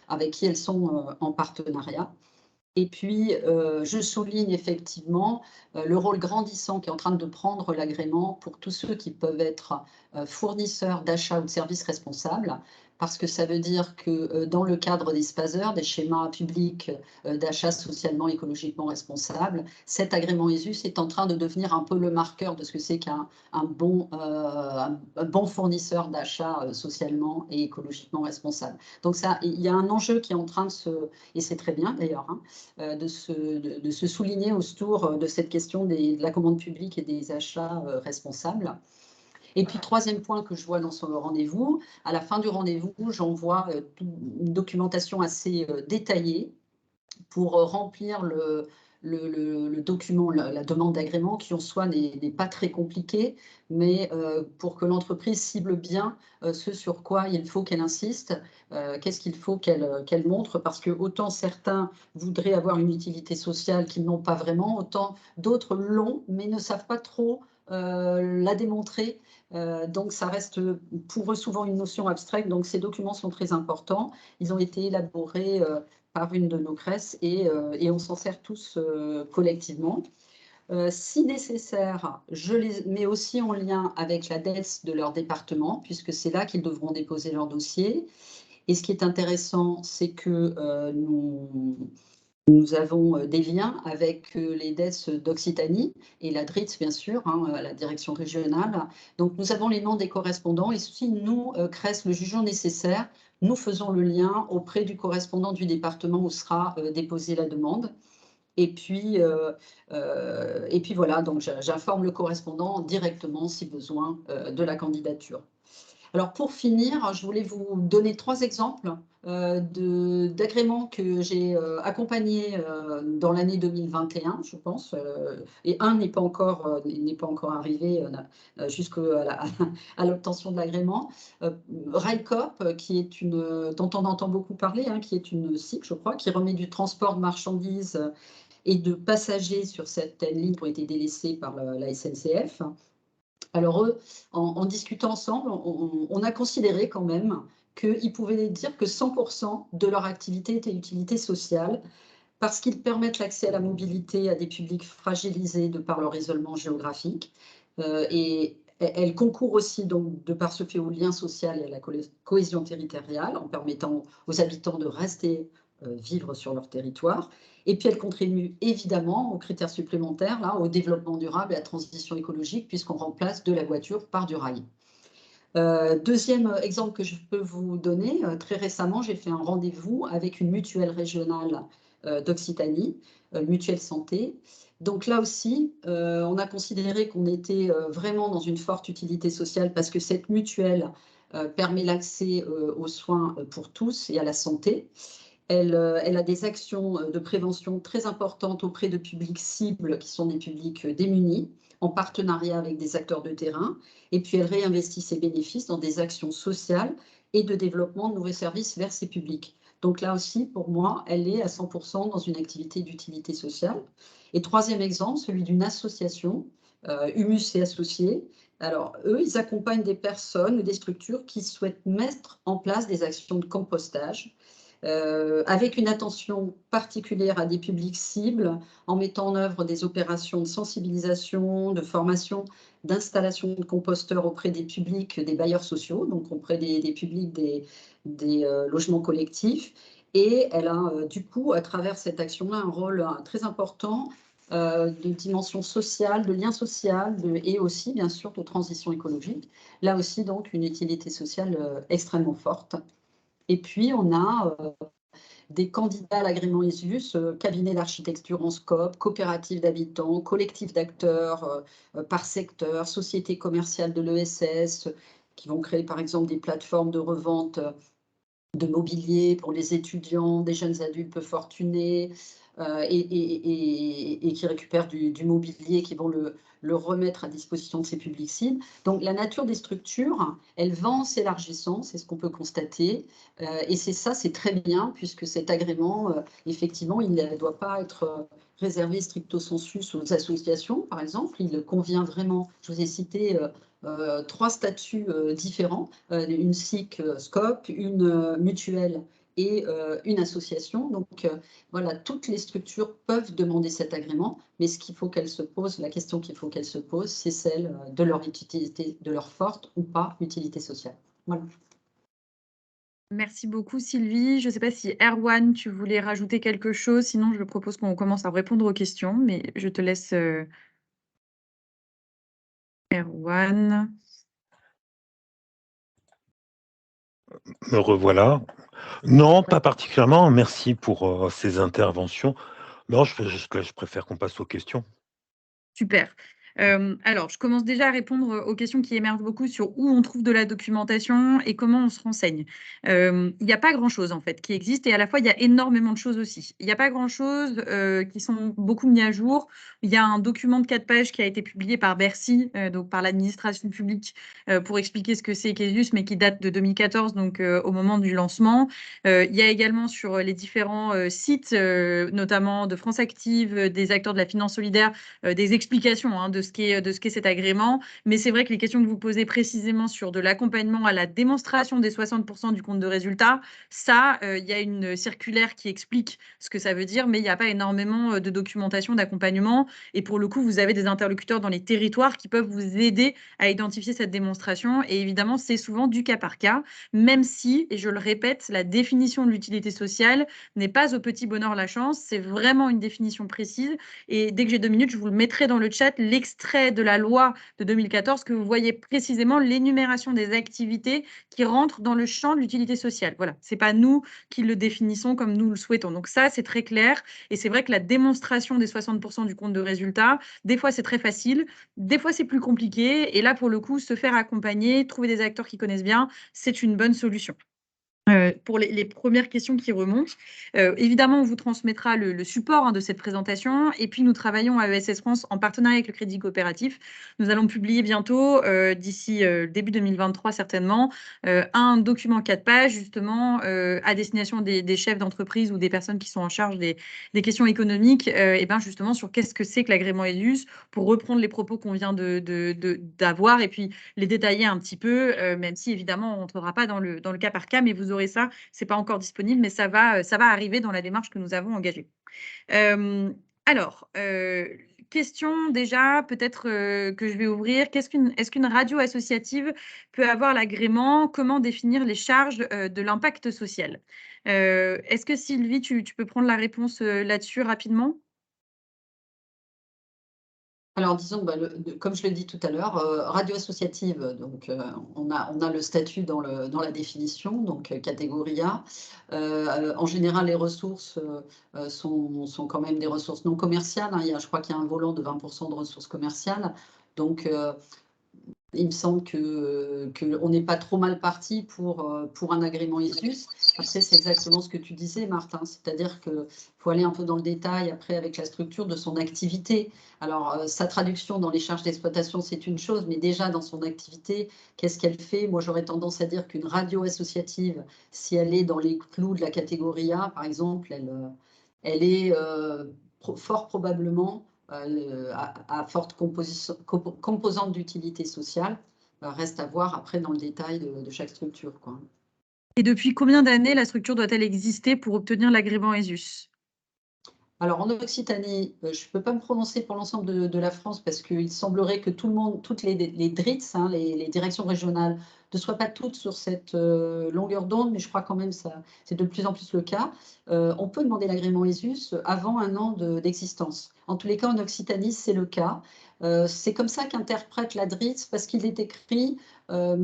avec qui elles sont en partenariat. Et puis, je souligne effectivement le rôle grandissant qui est en train de prendre l'agrément pour tous ceux qui peuvent être fournisseurs d'achats ou de services responsables, parce que ça veut dire que dans le cadre des SPASER, des schémas publics d'achat socialement, écologiquement responsable, cet agrément ESUS est en train de devenir un peu le marqueur de ce que c'est qu'un bon fournisseur d'achat socialement et écologiquement responsable. Donc ça, il y a un enjeu qui est en train de et c'est très bien d'ailleurs, de se souligner autour de cette question de la commande publique et des achats responsables. Et puis, troisième point que je vois dans ce rendez-vous, à la fin du rendez-vous, j'envoie une documentation assez détaillée pour remplir le document, la demande d'agrément, qui en soi n'est pas très compliqué, mais pour que l'entreprise cible bien ce sur quoi il faut qu'elle insiste, qu'est-ce qu'il faut qu'elle montre, parce que autant certains voudraient avoir une utilité sociale qu'ils n'ont pas vraiment, autant d'autres l'ont, mais ne savent pas trop la démontrer. Donc ça reste pour eux souvent une notion abstraite, donc ces documents sont très importants. Ils ont été élaborés par une de nos CRES et on s'en sert tous collectivement. Si nécessaire, je les mets aussi en lien avec la DELS de leur département, puisque c'est là qu'ils devront déposer leur dossier. Et ce qui est intéressant, c'est que nous avons des liens avec les DES d'Occitanie et la DRITS, bien sûr, la direction régionale. Donc, nous avons les noms des correspondants et si nous, CRES, le jugeons nécessaire, nous faisons le lien auprès du correspondant du département où sera déposée la demande. Et puis voilà, donc j'informe le correspondant directement, si besoin, de la candidature. Alors, pour finir, je voulais vous donner 3 exemples d'agréments que j'ai accompagnés dans l'année 2021, je pense, et un n'est pas encore arrivé jusqu'à l'obtention de l'agrément. Railcoop, qui est dont on entend beaucoup parler, qui est une SIC, je crois, qui remet du transport de marchandises et de passagers sur certaines lignes qui ont été délaissées par la SNCF. Alors eux, en discutant ensemble, on a considéré quand même qu'ils pouvaient dire que 100% de leur activité était utilité sociale parce qu'ils permettent l'accès à la mobilité à des publics fragilisés de par leur isolement géographique. Et elles concourent aussi, donc, de par ce fait, au lien social et à la cohésion territoriale, en permettant aux habitants de rester vivre sur leur territoire. Et puis, elle contribue évidemment aux critères supplémentaires, là, au développement durable et à la transition écologique, puisqu'on remplace de la voiture par du rail. Deuxième exemple que je peux vous donner, très récemment, j'ai fait un rendez-vous avec une mutuelle régionale d'Occitanie, Mutuelle Santé. Donc là aussi, on a considéré qu'on était vraiment dans une forte utilité sociale parce que cette mutuelle permet l'accès aux soins pour tous et à la santé. Elle a des actions de prévention très importantes auprès de publics cibles qui sont des publics démunis, en partenariat avec des acteurs de terrain. Et puis, elle réinvestit ses bénéfices dans des actions sociales et de développement de nouveaux services vers ces publics. Donc là aussi, pour moi, elle est à 100% dans une activité d'utilité sociale. Et troisième exemple, celui d'une association, Humus et Associés. Alors, eux, ils accompagnent des personnes ou des structures qui souhaitent mettre en place des actions de compostage, avec une attention particulière à des publics cibles, en mettant en œuvre des opérations de sensibilisation, de formation, d'installation de composteurs auprès des publics, des bailleurs sociaux, donc auprès des publics des logements collectifs. Et elle a du coup, à travers cette action-là, un rôle très important de dimension sociale, de lien social et aussi, bien sûr, de transition écologique. Là aussi, donc, une utilité sociale extrêmement forte. Et puis, on a des candidats à l'agrément ESUS, cabinet d'architecture en scope, coopérative d'habitants, collectif d'acteurs par secteur, société commerciale de l'ESS, qui vont créer par exemple des plateformes de revente de mobilier pour les étudiants, des jeunes adultes peu fortunés, et qui récupèrent du mobilier, qui vont le remettre à disposition de ces publics cibles. Donc la nature des structures, elle va en s'élargissant, c'est ce qu'on peut constater, et c'est très bien, puisque cet agrément, effectivement, il ne doit pas être réservé stricto sensu aux associations, par exemple. Il convient vraiment, je vous ai cité 3 statuts différents, une SIC SCOP, une mutuelle et une association. Donc voilà, toutes les structures peuvent demander cet agrément, mais ce qu'il faut qu'elles se posent, la question qu'il faut qu'elles se posent, c'est celle de leur utilité, de leur forte ou pas utilité sociale. Voilà. Merci beaucoup, Sylvie. Je ne sais pas si Erwan, tu voulais rajouter quelque chose. Sinon, je propose qu'on commence à répondre aux questions, mais je te laisse, Erwan. Me revoilà. Non, pas particulièrement. Merci pour ces interventions. Non, je préfère qu'on passe aux questions. Super. Alors, je commence déjà à répondre aux questions qui émergent beaucoup sur où on trouve de la documentation et comment on se renseigne. Il n'y a pas grand-chose, en fait, qui existe et à la fois, il y a énormément de choses aussi. Il n'y a pas grand-chose qui sont beaucoup mis à jour. Il y a un document de 4 pages qui a été publié par Bercy, donc par l'administration publique, pour expliquer ce que c'est qu'ESUS, mais qui date de 2014, donc au moment du lancement. Il y a également sur les différents sites, notamment de France Active, des acteurs de la finance solidaire, des explications de ce qu'est cet agrément. Mais c'est vrai que les questions que vous posez précisément sur de l'accompagnement à la démonstration des 60% du compte de résultat, ça, il y a une circulaire qui explique ce que ça veut dire, mais il n'y a pas énormément de documentation, d'accompagnement. Et pour le coup, vous avez des interlocuteurs dans les territoires qui peuvent vous aider à identifier cette démonstration. Et évidemment, c'est souvent du cas par cas, même si, et je le répète, la définition de l'utilité sociale n'est pas au petit bonheur la chance, c'est vraiment une définition précise. Et dès que j'ai 2 minutes, je vous le mettrai dans le chat, l'extrait de la loi de 2014, que vous voyez précisément l'énumération des activités qui rentrent dans le champ de l'utilité sociale. Voilà, ce n'est pas nous qui le définissons comme nous le souhaitons. Donc ça, c'est très clair. Et c'est vrai que la démonstration des 60% du compte de résultat, des fois, c'est très facile, des fois, c'est plus compliqué. Et là, pour le coup, se faire accompagner, trouver des acteurs qui connaissent bien, c'est une bonne solution. Pour les premières questions qui remontent, évidemment, on vous transmettra le support de cette présentation. Et puis, nous travaillons à ESS France en partenariat avec le Crédit Coopératif. Nous allons publier bientôt, d'ici début 2023 certainement, un document 4 pages, justement, à destination des chefs d'entreprise ou des personnes qui sont en charge des questions économiques, et ben justement sur qu'est-ce que c'est que l'agrément ESUS, pour reprendre les propos qu'on vient d'avoir et puis les détailler un petit peu, même si évidemment on ne rentrera pas dans le cas par cas, mais vous aurez ça, ce n'est pas encore disponible, mais ça va arriver dans la démarche que nous avons engagée. Alors, question déjà, peut-être que je vais ouvrir. Est-ce qu'une radio associative peut avoir l'agrément? Comment définir les charges de l'impact social? Est-ce que Sylvie, tu peux prendre la réponse là-dessus rapidement? Alors disons, comme je le dis tout à l'heure, radio associative, donc on a le statut dans la définition, donc catégorie A. En général, les ressources sont quand même des ressources non commerciales, hein. Je crois qu'il y a un volant de 20% de ressources commerciales. Donc il me semble qu'on n'est pas trop mal parti pour un agrément ESUS. Après, c'est exactement ce que tu disais, Martin, c'est-à-dire qu'il faut aller un peu dans le détail après avec la structure de son activité. Alors, sa traduction dans les charges d'exploitation, c'est une chose, mais déjà dans son activité, qu'est-ce qu'elle fait? Moi, j'aurais tendance à dire qu'une radio associative, si elle est dans les clous de la catégorie A, par exemple, elle est fort probablement à forte composante d'utilité sociale. Reste à voir après dans le détail de chaque structure, quoi. Et depuis combien d'années la structure doit-elle exister pour obtenir l'agrément ESUS? Alors, en Occitanie, je ne peux pas me prononcer pour l'ensemble de la France parce qu'il semblerait que tout le monde, toutes les DRITS, hein, les directions régionales, ne soient pas toutes sur cette longueur d'onde, mais je crois quand même que c'est de plus en plus le cas. On peut demander l'agrément ESUS avant 1 an d'existence. En tous les cas, en Occitanie, c'est le cas. C'est comme ça qu'interprète la DRITS parce qu'il est écrit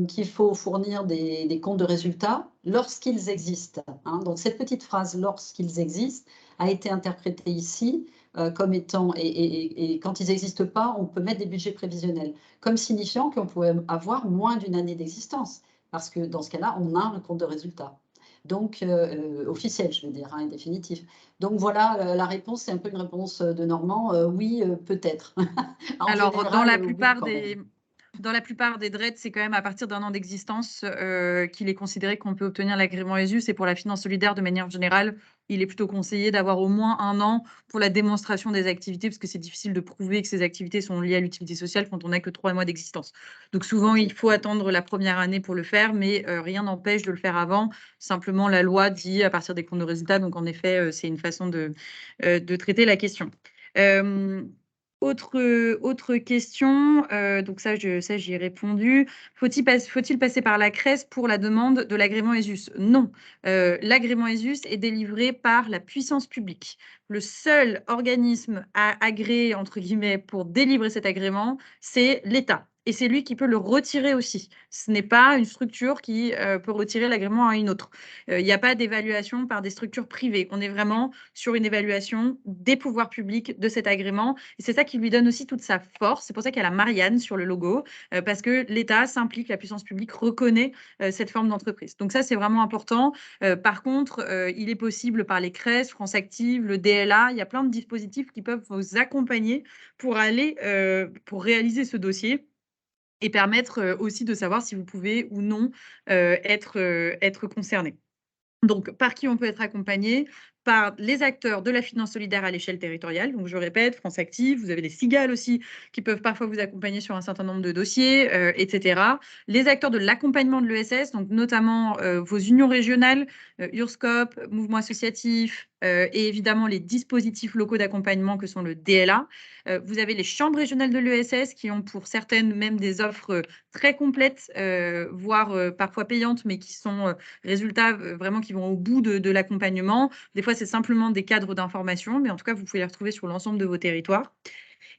qu'il faut fournir des comptes de résultats lorsqu'ils existent. Hein. Donc, cette petite phrase « lorsqu'ils existent » a été interprétée ici comme étant, et quand ils n'existent pas, on peut mettre des budgets prévisionnels, comme signifiant qu'on pouvait avoir moins d'1 année d'existence, parce que dans ce cas-là, on a un compte de résultats. Donc, officiel, je veux dire, hein, et définitif. Donc voilà, la réponse, c'est un peu une réponse de Normand, oui, peut-être. Alors, général, dans la oui, plupart quand des... même. Dans la plupart des DRED, c'est quand même à partir d'1 an d'existence qu'il est considéré qu'on peut obtenir l'agrément ESUS. Et pour la finance solidaire, de manière générale, il est plutôt conseillé d'avoir au moins 1 an pour la démonstration des activités, parce que c'est difficile de prouver que ces activités sont liées à l'utilité sociale quand on n'a que 3 mois d'existence. Donc souvent, il faut attendre la première année pour le faire, mais rien n'empêche de le faire avant. Simplement, la loi dit à partir des comptes de résultats. Donc en effet, c'est une façon de traiter la question. Autre question, donc ça j'y ai répondu. Faut-il passer par la CRES pour la demande de l'agrément ESUS? Non. L'agrément ESUS est délivré par la puissance publique. Le seul organisme agréé, entre guillemets, pour délivrer cet agrément, c'est l'État. Et c'est lui qui peut le retirer aussi. Ce n'est pas une structure qui peut retirer l'agrément à une autre. Il n'y a pas d'évaluation par des structures privées. On est vraiment sur une évaluation des pouvoirs publics de cet agrément. Et c'est ça qui lui donne aussi toute sa force. C'est pour ça qu'il y a la Marianne sur le logo, parce que l'État s'implique, la puissance publique reconnaît cette forme d'entreprise. Donc ça, c'est vraiment important. Par contre, il est possible par les CRES, France Active, le DLA, il y a plein de dispositifs qui peuvent vous accompagner pour pour réaliser ce dossier et permettre aussi de savoir si vous pouvez ou non être concerné. Donc, par qui on peut être accompagné? Par les acteurs de la finance solidaire à l'échelle territoriale. Donc, je répète, France Active, vous avez les cigales aussi qui peuvent parfois vous accompagner sur un certain nombre de dossiers, etc. Les acteurs de l'accompagnement de l'ESS, donc notamment vos unions régionales, URSCOP, mouvement associatif, et évidemment les dispositifs locaux d'accompagnement que sont le DLA. Vous avez les chambres régionales de l'ESS qui ont pour certaines même des offres très complètes, voire parfois payantes, mais qui sont résultats vraiment qui vont au bout de l'accompagnement. Des fois, c'est simplement des cadres d'information, mais en tout cas, vous pouvez les retrouver sur l'ensemble de vos territoires.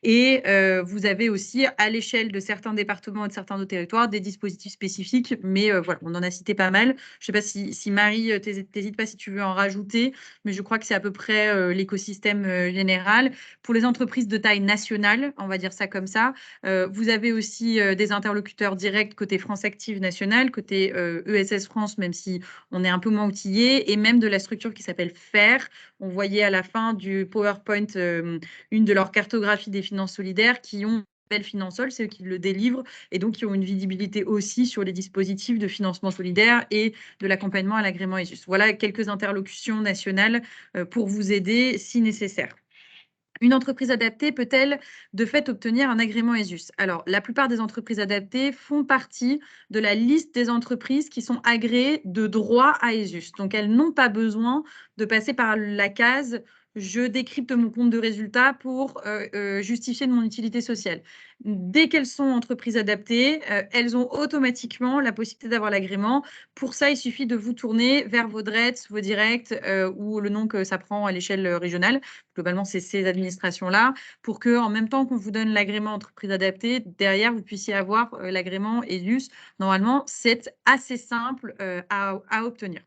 Et vous avez aussi, à l'échelle de certains départements et de certains autres territoires, des dispositifs spécifiques. Mais voilà, on en a cité pas mal. Je ne sais pas si Marie, t'hésites pas si tu veux en rajouter, mais je crois que c'est à peu près l'écosystème général. Pour les entreprises de taille nationale, on va dire ça comme ça, vous avez aussi des interlocuteurs directs côté France Active nationale, côté ESS France, même si on est un peu moins outillé, et même de la structure qui s'appelle FAIR. On voyait à la fin du PowerPoint une de leurs cartographies des finances solidaires qui ont belle Finansol, c'est eux qui le délivrent et donc qui ont une visibilité aussi sur les dispositifs de financement solidaire et de l'accompagnement à l'agrément ESUS. Voilà quelques interlocutions nationales pour vous aider si nécessaire. Une entreprise adaptée peut-elle de fait obtenir un agrément ESUS? Alors, la plupart des entreprises adaptées font partie de la liste des entreprises qui sont agréées de droit à ESUS. Donc, elles n'ont pas besoin de passer par la case « je décrypte mon compte de résultat pour justifier de mon utilité sociale ». Dès qu'elles sont entreprises adaptées, elles ont automatiquement la possibilité d'avoir l'agrément. Pour ça, il suffit de vous tourner vers vos DRETS, vos directs ou le nom que ça prend à l'échelle régionale. Globalement, c'est ces administrations-là, pour que, en même temps qu'on vous donne l'agrément entreprise adaptée, derrière, vous puissiez avoir l'agrément ESUS. Normalement, c'est assez simple à obtenir.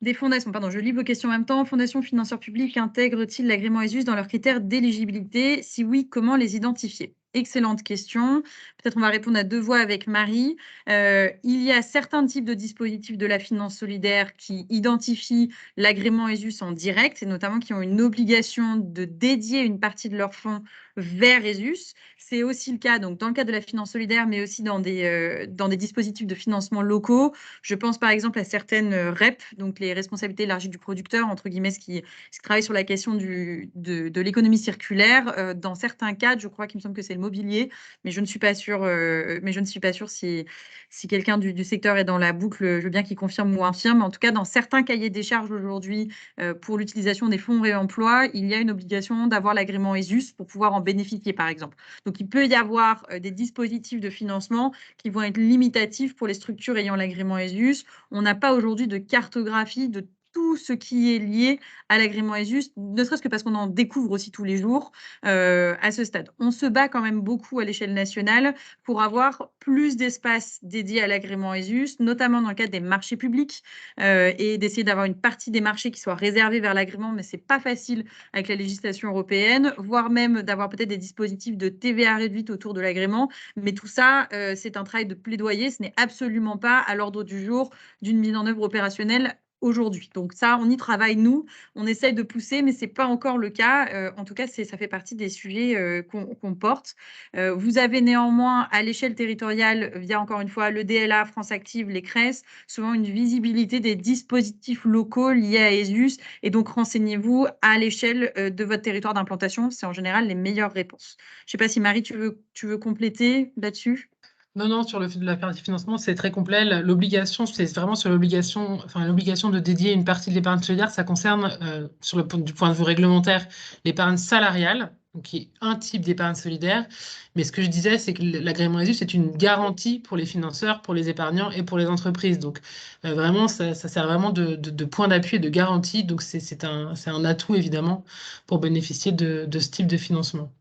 Des fondations, pardon, je lis vos questions en même temps. Fondations financières publiques intègrent-ils l'agrément ESUS dans leurs critères d'éligibilité? Si oui, comment les identifier? Excellente question. Peut-être on va répondre à 2 voix avec Marie. Il y a certains types de dispositifs de la finance solidaire qui identifient l'agrément ESUS en direct et notamment qui ont une obligation de dédier une partie de leurs fonds vers ESUS. C'est aussi le cas donc, dans le cadre de la finance solidaire, mais aussi dans des dispositifs de financement locaux. Je pense par exemple à certaines REP, donc les responsabilités élargies du producteur, entre guillemets, qui travaillent sur la question de l'économie circulaire. Dans certains cadres, je crois qu'il me semble que c'est le l'immobilier, mais je ne suis pas sûre, si quelqu'un du secteur est dans la boucle. Je veux bien qu'il confirme ou infirme. En tout cas, dans certains cahiers des charges aujourd'hui, pour l'utilisation des fonds réemploi, il y a une obligation d'avoir l'agrément ESUS pour pouvoir en bénéficier, par exemple. Donc, il peut y avoir des dispositifs de financement qui vont être limitatifs pour les structures ayant l'agrément ESUS. On n'a pas aujourd'hui de cartographie de tout ce qui est lié à l'agrément ESUS, ne serait-ce que parce qu'on en découvre aussi tous les jours à ce stade. On se bat quand même beaucoup à l'échelle nationale pour avoir plus d'espace dédié à l'agrément ESUS, notamment dans le cadre des marchés publics, et d'essayer d'avoir une partie des marchés qui soit réservée vers l'agrément, mais ce n'est pas facile avec la législation européenne, voire même d'avoir peut-être des dispositifs de TVA réduite autour de l'agrément. Mais tout ça, c'est un travail de plaidoyer. Ce n'est absolument pas à l'ordre du jour d'une mise en œuvre opérationnelle aujourd'hui. Donc ça, on y travaille, nous. On essaye de pousser, mais ce n'est pas encore le cas. En tout cas, ça fait partie des sujets qu'on porte. Vous avez néanmoins, à l'échelle territoriale, via encore une fois le DLA, France Active, les CRES, souvent une visibilité des dispositifs locaux liés à ESUS. Et donc, renseignez-vous à l'échelle de votre territoire d'implantation. C'est en général les meilleures réponses. Je ne sais pas si Marie, tu veux compléter là-dessus? Non, sur la partie financement, c'est très complet. L'obligation, c'est vraiment sur l'obligation de dédier une partie de l'épargne solidaire. Ça concerne, du point de vue réglementaire, l'épargne salariale, donc qui est un type d'épargne solidaire. Mais ce que je disais, c'est que l'agrément ESUS, c'est une garantie pour les financeurs, pour les épargnants et pour les entreprises. Donc, vraiment, ça sert vraiment de point d'appui et de garantie. Donc, c'est un atout, évidemment, pour bénéficier de ce type de financement.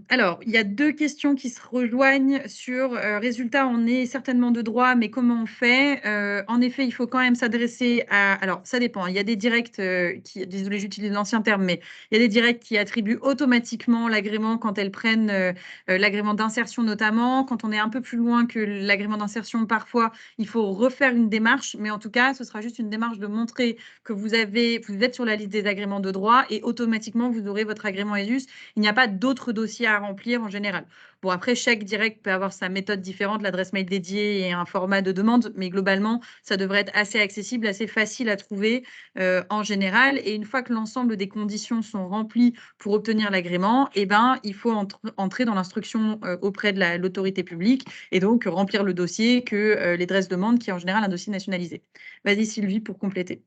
Alors, il y a 2 questions qui se rejoignent sur résultat, on est certainement de droit, mais comment on fait? En effet, il faut quand même s'adresser à. Alors, ça dépend. Il y a des directs désolé, j'utilise l'ancien terme, mais il y a des directs qui attribuent automatiquement l'agrément quand elles prennent l'agrément d'insertion notamment. Quand on est un peu plus loin que l'agrément d'insertion, parfois, il faut refaire une démarche, mais en tout cas, ce sera juste une démarche de montrer que vous êtes sur la liste des agréments de droit et automatiquement, vous aurez votre agrément ESUS. Il n'y a pas d'autres dossiers à remplir en général. Bon, après, chaque direct peut avoir sa méthode différente, l'adresse mail dédiée et un format de demande, mais globalement, ça devrait être assez accessible, assez facile à trouver en général. Et une fois que l'ensemble des conditions sont remplies pour obtenir l'agrément, il faut entrer dans l'instruction auprès de l'autorité publique et donc remplir le dossier que les DRES demandent, qui est en général un dossier nationalisé. Vas-y, Sylvie, pour compléter.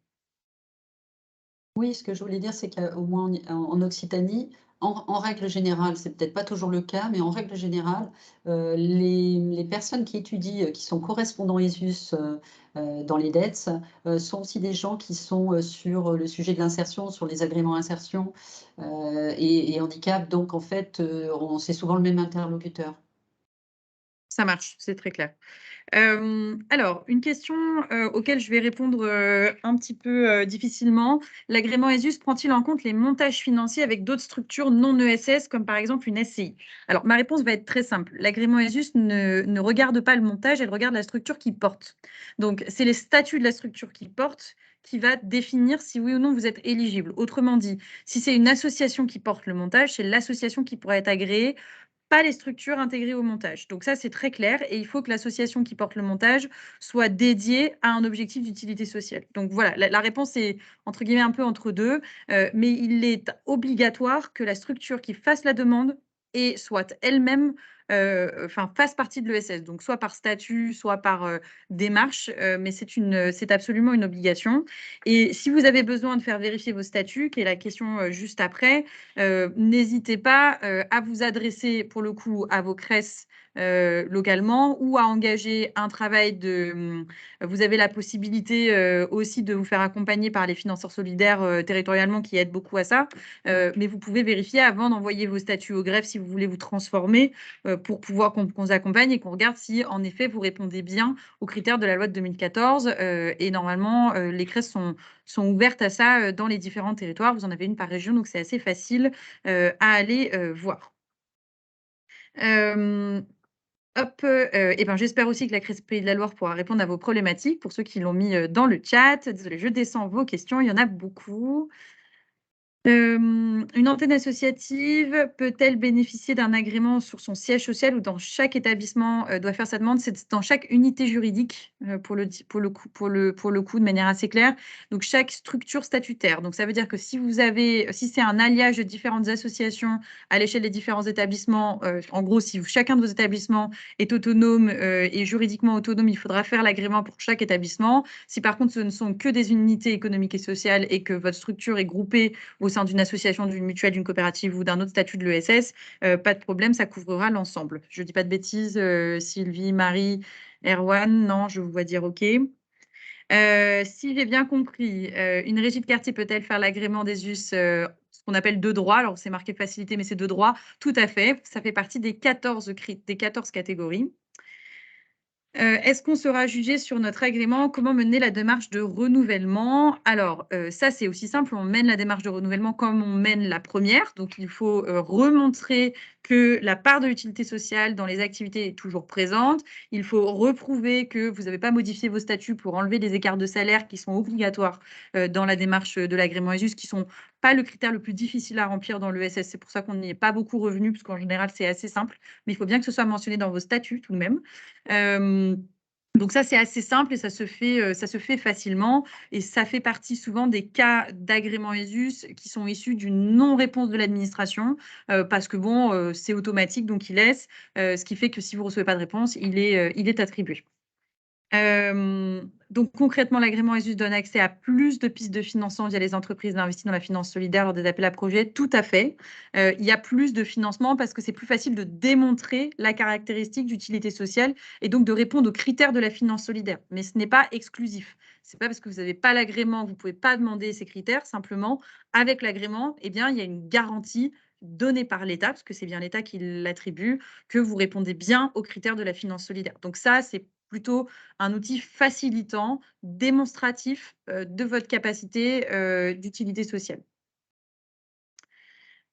Oui, ce que je voulais dire, c'est qu'au moins en Occitanie, en règle générale, c'est peut-être pas toujours le cas, mais en règle générale, les personnes qui étudient, qui sont correspondants ESUS dans les DETS, sont aussi des gens qui sont sur le sujet de l'insertion, sur les agréments insertion et handicap. Donc, en fait, c'est souvent le même interlocuteur. Ça marche, c'est très clair. Alors, une question auquel je vais répondre un petit peu difficilement. L'agrément ESUS prend-il en compte les montages financiers avec d'autres structures non ESS, comme par exemple une SCI? Alors, ma réponse va être très simple. L'agrément ESUS ne regarde pas le montage, elle regarde la structure qui porte. Donc, c'est les statuts de la structure qui porte qui va définir si oui ou non vous êtes éligible. Autrement dit, si c'est une association qui porte le montage, c'est l'association qui pourra être agréée, pas les structures intégrées au montage. Donc ça, c'est très clair et il faut que l'association qui porte le montage soit dédiée à un objectif d'utilité sociale. Donc voilà, la réponse est entre guillemets un peu entre deux, mais il est obligatoire que la structure qui fasse la demande et soit elle-même, fasse partie de l'ESS, donc soit par statut, soit par démarche, mais c'est absolument une obligation. Et si vous avez besoin de faire vérifier vos statuts, qui est la question juste après, n'hésitez pas à vous adresser pour le coup à vos CRES localement ou à engager un travail vous avez la possibilité aussi de vous faire accompagner par les financeurs solidaires territorialement qui aident beaucoup à ça, mais vous pouvez vérifier avant d'envoyer vos statuts au greffe si vous voulez vous transformer pour pouvoir qu'on vous accompagne et qu'on regarde si en effet vous répondez bien aux critères de la loi de 2014 et normalement les CRES sont ouvertes à ça dans les différents territoires. Vous en avez une par région, donc c'est assez facile à aller voir. J'espère aussi que la CRES Pays de la Loire pourra répondre à vos problématiques. Pour ceux qui l'ont mis dans le chat, désolé, je descends vos questions, il y en a beaucoup. Une antenne associative peut-elle bénéficier d'un agrément sur son siège social ou dans chaque établissement doit faire sa demande? C'est dans chaque unité juridique, pour le coup, de manière assez claire. Donc, chaque structure statutaire. Donc, ça veut dire que si c'est un alliage de différentes associations à l'échelle des différents établissements, en gros, si chacun de vos établissements est autonome et juridiquement autonome, il faudra faire l'agrément pour chaque établissement. Si par contre, ce ne sont que des unités économiques et sociales et que votre structure est groupée au sein d'une association, d'une mutuelle, d'une coopérative ou d'un autre statut de l'ESS, pas de problème, ça couvrira l'ensemble. Je ne dis pas de bêtises, Sylvie, Marie, Erwan, non, je vous vois dire OK. Si j'ai bien compris, une régie de quartier peut-elle faire l'agrément des us, ce qu'on appelle de droit? Alors, c'est marqué facilité, mais c'est de droit. Tout à fait. Ça fait partie des 14 catégories. Est-ce qu'on sera jugé sur notre agrément? Comment mener la démarche de renouvellement? Alors, ça, c'est aussi simple. On mène la démarche de renouvellement comme on mène la première. Donc, il faut remontrer que la part de l'utilité sociale dans les activités est toujours présente. Il faut reprouver que vous n'avez pas modifié vos statuts pour enlever les écarts de salaire qui sont obligatoires dans la démarche de l'agrément ESUS, qui sont pas le critère le plus difficile à remplir dans l'ESS. C'est pour ça qu'on n'y est pas beaucoup revenu, parce qu'en général, c'est assez simple. Mais il faut bien que ce soit mentionné dans vos statuts tout de même. Donc ça, c'est assez simple et ça se fait facilement. Et ça fait partie souvent des cas d'agrément ESUS qui sont issus d'une non-réponse de l'administration parce que bon, c'est automatique, donc il laisse. Ce qui fait que si vous ne recevez pas de réponse, il est attribué. Donc concrètement, l'agrément ESUS donne accès à plus de pistes de financement via les entreprises investies dans la finance solidaire lors des appels à projets. Tout à fait. Il y a plus de financement parce que c'est plus facile de démontrer la caractéristique d'utilité sociale et donc de répondre aux critères de la finance solidaire. Mais ce n'est pas exclusif. Ce n'est pas parce que vous n'avez pas l'agrément que vous ne pouvez pas demander ces critères. Simplement, avec l'agrément, eh bien, il y a une garantie donnée par l'État, parce que c'est bien l'État qui l'attribue, que vous répondez bien aux critères de la finance solidaire. Donc ça, c'est plutôt un outil facilitant, démonstratif de votre capacité d'utilité sociale.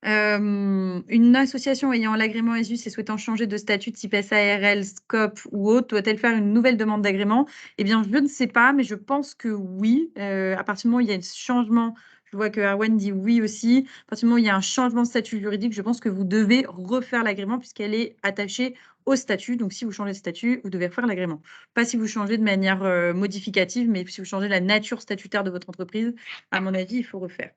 Une association ayant l'agrément ESUS et souhaitant changer de statut de type SARL, SCOP ou autre, doit-elle faire une nouvelle demande d'agrément? Eh bien, je ne sais pas, mais je pense que oui. À partir du moment où il y a un changement, je vois que Arwen dit oui aussi. À partir du moment où il y a un changement de statut juridique, je pense que vous devez refaire l'agrément puisqu'elle est attachée au statut. Donc, si vous changez de statut, vous devez refaire l'agrément. Pas si vous changez de manière modificative, mais si vous changez la nature statutaire de votre entreprise, à mon avis, il faut refaire.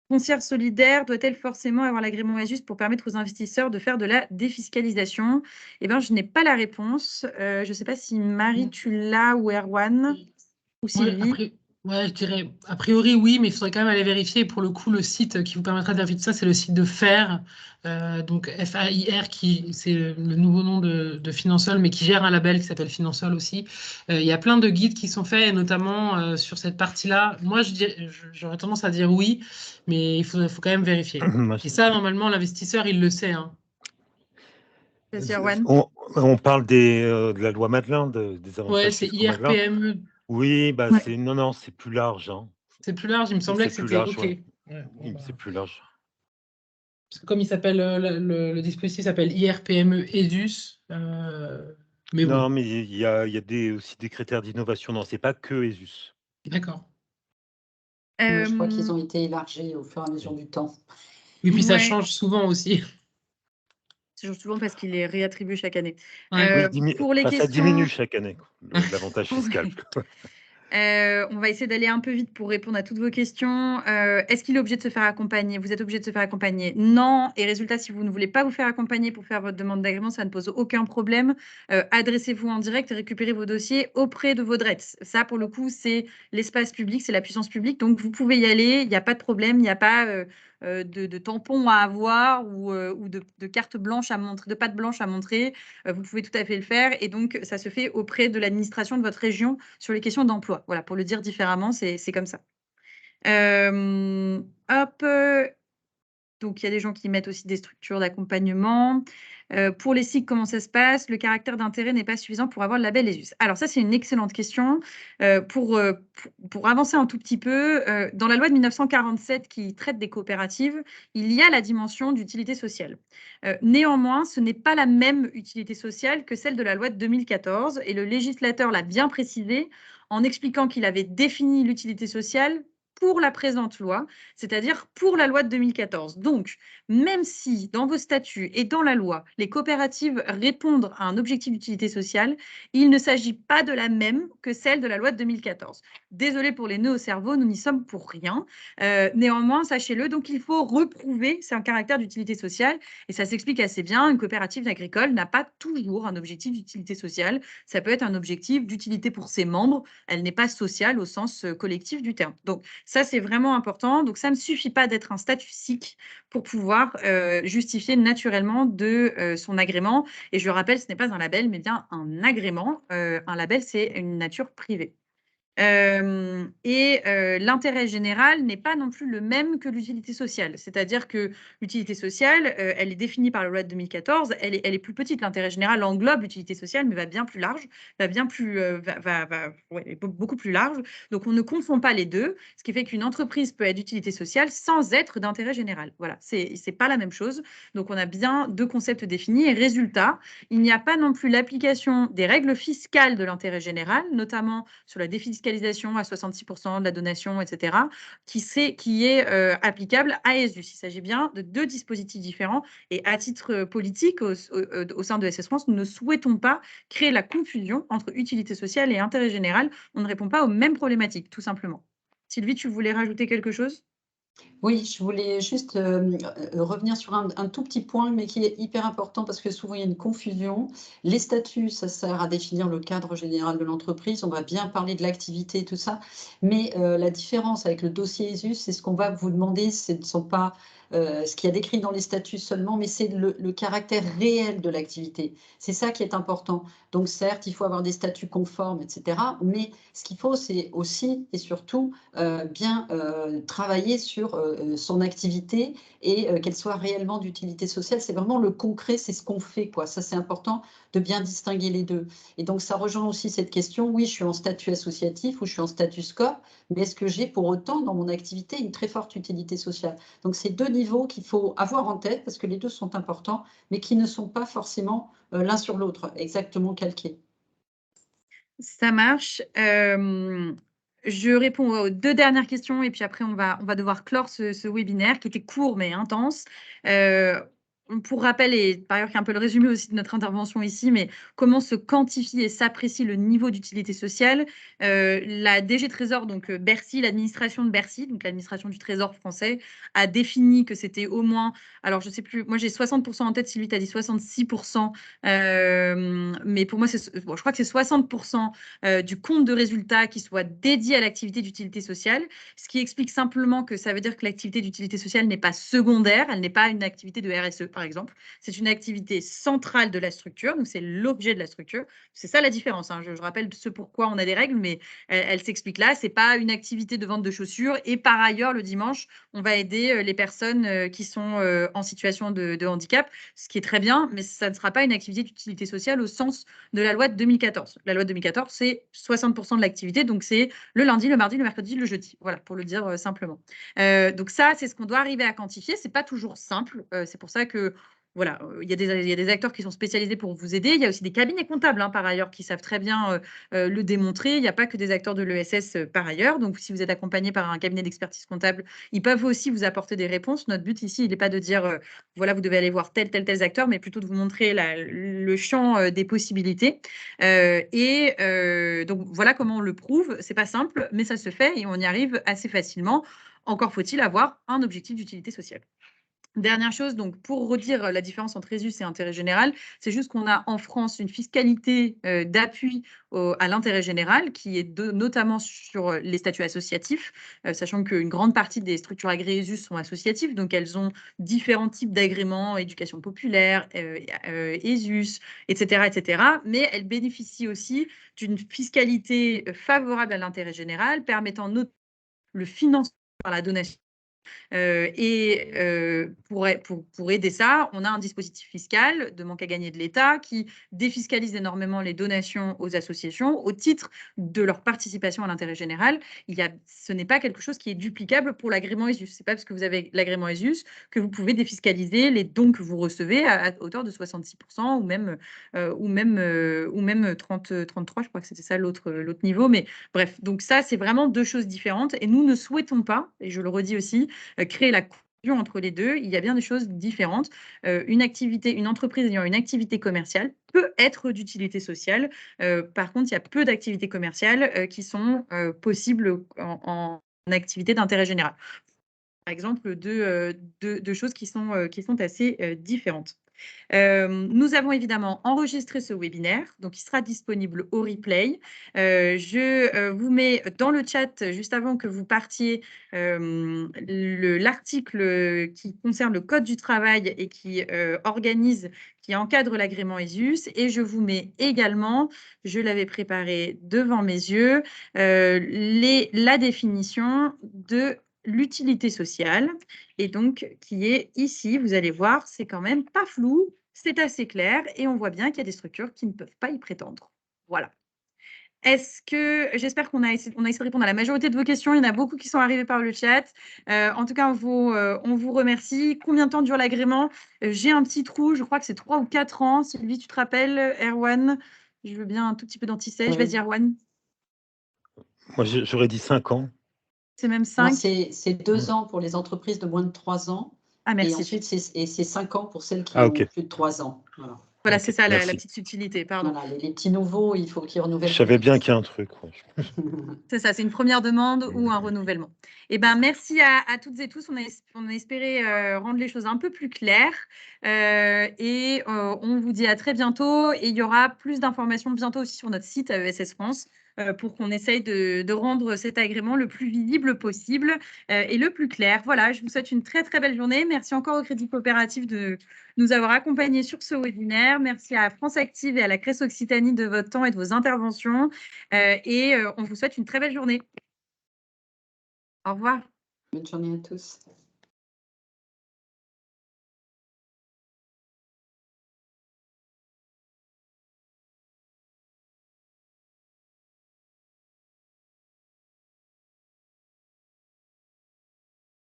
Foncière solidaire doit-elle forcément avoir l'agrément ESUS pour permettre aux investisseurs de faire de la défiscalisation? Eh bien, je n'ai pas la réponse. Je ne sais pas si Marie, tu l'as, ou Erwan, ou Sylvie. Ouais, je dirais a priori oui, mais il faudrait quand même aller vérifier. Pour le coup, le site qui vous permettra de vérifier tout ça, c'est le site de FAIR, donc FAIR, c'est le nouveau nom de Finansol, mais qui gère un label qui s'appelle Finansol aussi. Il y a plein de guides qui sont faits, et notamment sur cette partie-là. Moi, j'aurais tendance à dire oui, mais il faut quand même vérifier. Et ça, normalement, l'investisseur, il le sait. Hein. On parle de la loi Madelin, des avantages. Ouais, c'est IRPME. Oui, bah ouais. Non, c'est plus large. Hein. C'est plus large, il me semblait que c'était OK. Ouais. C'est plus large. Parce que comme il s'appelle, le dispositif s'appelle IRPME ESUS. Mais non, bon. mais il y a aussi des critères d'innovation. Non, c'est pas que ESUS. D'accord. Je crois qu'ils ont été élargis au fur et à mesure du temps. Et puis ça change souvent aussi. Ça change souvent parce qu'il est réattribué chaque année. Pour les questions... Ça diminue chaque année, l'avantage fiscal. On va essayer d'aller un peu vite pour répondre à toutes vos questions. Est-ce qu'il est obligé de se faire accompagner? Vous êtes obligé de se faire accompagner? Non. Et résultat, si vous ne voulez pas vous faire accompagner pour faire votre demande d'agrément, ça ne pose aucun problème. Adressez-vous en direct et récupérez vos dossiers auprès de vos DRETS. Ça, pour le coup, c'est l'espace public, c'est la puissance publique. Donc, vous pouvez y aller. Il n'y a pas de problème. Il n'y a pas de tampons à avoir ou de carte blanche à montrer, de patte blanche à montrer. Vous pouvez tout à fait le faire. Et donc, ça se fait auprès de l'administration de votre région sur les questions d'emploi. Voilà, pour le dire différemment, c'est comme ça. Donc, il y a des gens qui mettent aussi des structures d'accompagnement. Pour les SIG, comment ça se passe? Le caractère d'intérêt n'est pas suffisant pour avoir le label ESUS. Alors ça, c'est une excellente question. Pour avancer un tout petit peu, dans la loi de 1947 qui traite des coopératives, il y a la dimension d'utilité sociale. Néanmoins, ce n'est pas la même utilité sociale que celle de la loi de 2014 et le législateur l'a bien précisé en expliquant qu'il avait défini l'utilité sociale pour la présente loi, c'est-à-dire pour la loi de 2014. Donc, même si dans vos statuts et dans la loi, les coopératives répondent à un objectif d'utilité sociale, il ne s'agit pas de la même que celle de la loi de 2014. Désolé pour les nœuds au cerveau, nous n'y sommes pour rien. Néanmoins, sachez-le, donc il faut reprouver, c'est un caractère d'utilité sociale, et ça s'explique assez bien. Une coopérative agricole n'a pas toujours un objectif d'utilité sociale. Ça peut être un objectif d'utilité pour ses membres. Elle n'est pas sociale au sens collectif du terme. Donc ça, c'est vraiment important. Donc ça ne suffit pas d'être un statut SIC pour pouvoir justifier naturellement de son agrément. Et je rappelle, ce n'est pas un label, mais bien un agrément. Un label, c'est une nature privée. L'intérêt général n'est pas non plus le même que l'utilité sociale. C'est-à-dire que l'utilité sociale, elle est définie par la loi de 2014, elle est plus petite. L'intérêt général englobe l'utilité sociale, mais va bien plus large, beaucoup plus large. Donc, on ne confond pas les deux, ce qui fait qu'une entreprise peut être d'utilité sociale sans être d'intérêt général. Voilà, c'est pas la même chose. Donc, on a bien deux concepts définis. Et résultat, il n'y a pas non plus l'application des règles fiscales de l'intérêt général, notamment sur la défiscalisation à 66% de la donation, etc., qui est applicable à ESUS. Il s'agit bien de deux dispositifs différents. Et à titre politique, au sein de SS France, nous ne souhaitons pas créer la confusion entre utilité sociale et intérêt général. On ne répond pas aux mêmes problématiques, tout simplement. Sylvie, tu voulais rajouter quelque chose ? Oui, je voulais juste revenir sur un tout petit point, mais qui est hyper important parce que souvent il y a une confusion. Les statuts, ça sert à définir le cadre général de l'entreprise. On va bien parler de l'activité et tout ça. Mais la différence avec le dossier ESUS, c'est ce qu'on va vous demander, ce ne sont pas ce qu'il y a décrit dans les statuts seulement, mais c'est le caractère réel de l'activité. C'est ça qui est important. Donc certes, il faut avoir des statuts conformes, etc. Mais ce qu'il faut, c'est aussi et surtout bien travailler sur son activité et qu'elle soit réellement d'utilité sociale. C'est vraiment le concret, c'est ce qu'on fait, quoi. Ça, c'est important de bien distinguer les deux. Et donc, ça rejoint aussi cette question, oui, je suis en statut associatif ou je suis en statut SCOP, mais est-ce que j'ai pour autant dans mon activité une très forte utilité sociale? Donc, c'est deux niveaux qu'il faut avoir en tête parce que les deux sont importants, mais qui ne sont pas forcément l'un sur l'autre, exactement calqués. Ça marche. Je réponds aux deux dernières questions et puis après, on va devoir clore ce webinaire qui était court mais intense. Pour rappel, et par ailleurs qui est un peu le résumé aussi de notre intervention ici, mais comment se quantifie et s'apprécie le niveau d'utilité sociale. La DG Trésor, donc Bercy, l'administration de Bercy, donc l'administration du Trésor français, a défini que c'était au moins, alors je ne sais plus, moi j'ai 60% en tête, Sylvie t'a dit 66%, mais pour moi, bon, je crois que c'est 60% du compte de résultat qui soit dédié à l'activité d'utilité sociale, ce qui explique simplement que ça veut dire que l'activité d'utilité sociale n'est pas secondaire, elle n'est pas une activité de RSE, par exemple. C'est une activité centrale de la structure, donc c'est l'objet de la structure. C'est ça la différence. Hein. Je rappelle ce pourquoi on a des règles, mais elle s'explique là. C'est pas une activité de vente de chaussures. Et par ailleurs, le dimanche, on va aider les personnes qui sont en situation de handicap, ce qui est très bien, mais ça ne sera pas une activité d'utilité sociale au sens de la loi de 2014. La loi de 2014, c'est 60% de l'activité, donc c'est le lundi, le mardi, le mercredi, le jeudi. Voilà, pour le dire simplement. Donc ça, c'est ce qu'on doit arriver à quantifier. C'est pas toujours simple. C'est pour ça que voilà, il y a des acteurs qui sont spécialisés pour vous aider. Il y a aussi des cabinets comptables, par ailleurs, qui savent très bien le démontrer. Il n'y a pas que des acteurs de l'ESS par ailleurs. Donc, si vous êtes accompagné par un cabinet d'expertise comptable, ils peuvent aussi vous apporter des réponses. Notre but ici, il n'est pas de dire, voilà, vous devez aller voir tels acteurs, mais plutôt de vous montrer le champ des possibilités. Donc, voilà comment on le prouve. C'est pas simple, mais ça se fait et on y arrive assez facilement. Encore faut-il avoir un objectif d'utilité sociale. Dernière chose, donc pour redire la différence entre ESUS et intérêt général, c'est juste qu'on a en France une fiscalité d'appui à l'intérêt général qui est notamment sur les statuts associatifs, sachant qu'une grande partie des structures agréées ESUS sont associatives, donc elles ont différents types d'agréments, éducation populaire, ESUS, etc., etc. Mais elles bénéficient aussi d'une fiscalité favorable à l'intérêt général, permettant le financement par la donation Pour aider ça, on a un dispositif fiscal de manque à gagner de l'État qui défiscalise énormément les donations aux associations au titre de leur participation à l'intérêt général. Ce n'est pas quelque chose qui est duplicable pour l'agrément ESUS. Ce n'est pas parce que vous avez l'agrément ESUS que vous pouvez défiscaliser les dons que vous recevez à hauteur de 66% ou même 33, je crois que c'était ça l'autre niveau. Mais bref, donc ça, c'est vraiment deux choses différentes. Et nous ne souhaitons pas, et je le redis aussi, créer la confusion entre les deux. Il y a bien des choses différentes. Une entreprise ayant une activité commerciale peut être d'utilité sociale. Par contre, il y a peu d'activités commerciales qui sont possibles en activité d'intérêt général. Par exemple, deux choses qui sont assez différentes. Nous avons évidemment enregistré ce webinaire, donc il sera disponible au replay. Je vous mets dans le chat, juste avant que vous partiez, l'article qui concerne le Code du travail et qui encadre l'agrément ESUS. Et je vous mets également, je l'avais préparé devant mes yeux, la définition de l'utilité sociale, et donc qui est ici. Vous allez voir, c'est quand même pas flou, c'est assez clair, et on voit bien qu'il y a des structures qui ne peuvent pas y prétendre. Voilà. J'espère qu'on a essayé de répondre à la majorité de vos questions. Il y en a beaucoup qui sont arrivées par le chat. En tout cas, on vous remercie. Combien de temps dure l'agrément? J'ai un petit trou, je crois que c'est 3 ou 4 ans. Sylvie, tu te rappelles? Erwan, je veux bien un tout petit peu d'anti-sèche. Vas-y, Erwan. Moi, j'aurais dit 5 ans. C'est même 5. C'est 2 ans pour les entreprises de moins de 3 ans. Ah, merci. Et ensuite, c'est 5 ans pour celles qui ont plus de 3 ans. Voilà, c'est ça la petite subtilité, pardon. Voilà, les petits nouveaux, il faut qu'ils renouvellent. Je savais bien qu'il y a un truc. Ouais. C'est ça, c'est une première demande ou un renouvellement. Eh ben, merci à toutes et tous. On a espéré rendre les choses un peu plus claires. Et on vous dit à très bientôt. Et il y aura plus d'informations bientôt aussi sur notre site ESS France pour qu'on essaye de rendre cet agrément le plus visible possible et le plus clair. Voilà, je vous souhaite une très, très belle journée. Merci encore au Crédit Coopératif de nous avoir accompagnés sur ce webinaire. Merci à France Active et à la Crèce Occitanie de votre temps et de vos interventions. On vous souhaite une très belle journée. Au revoir. Bonne journée à tous.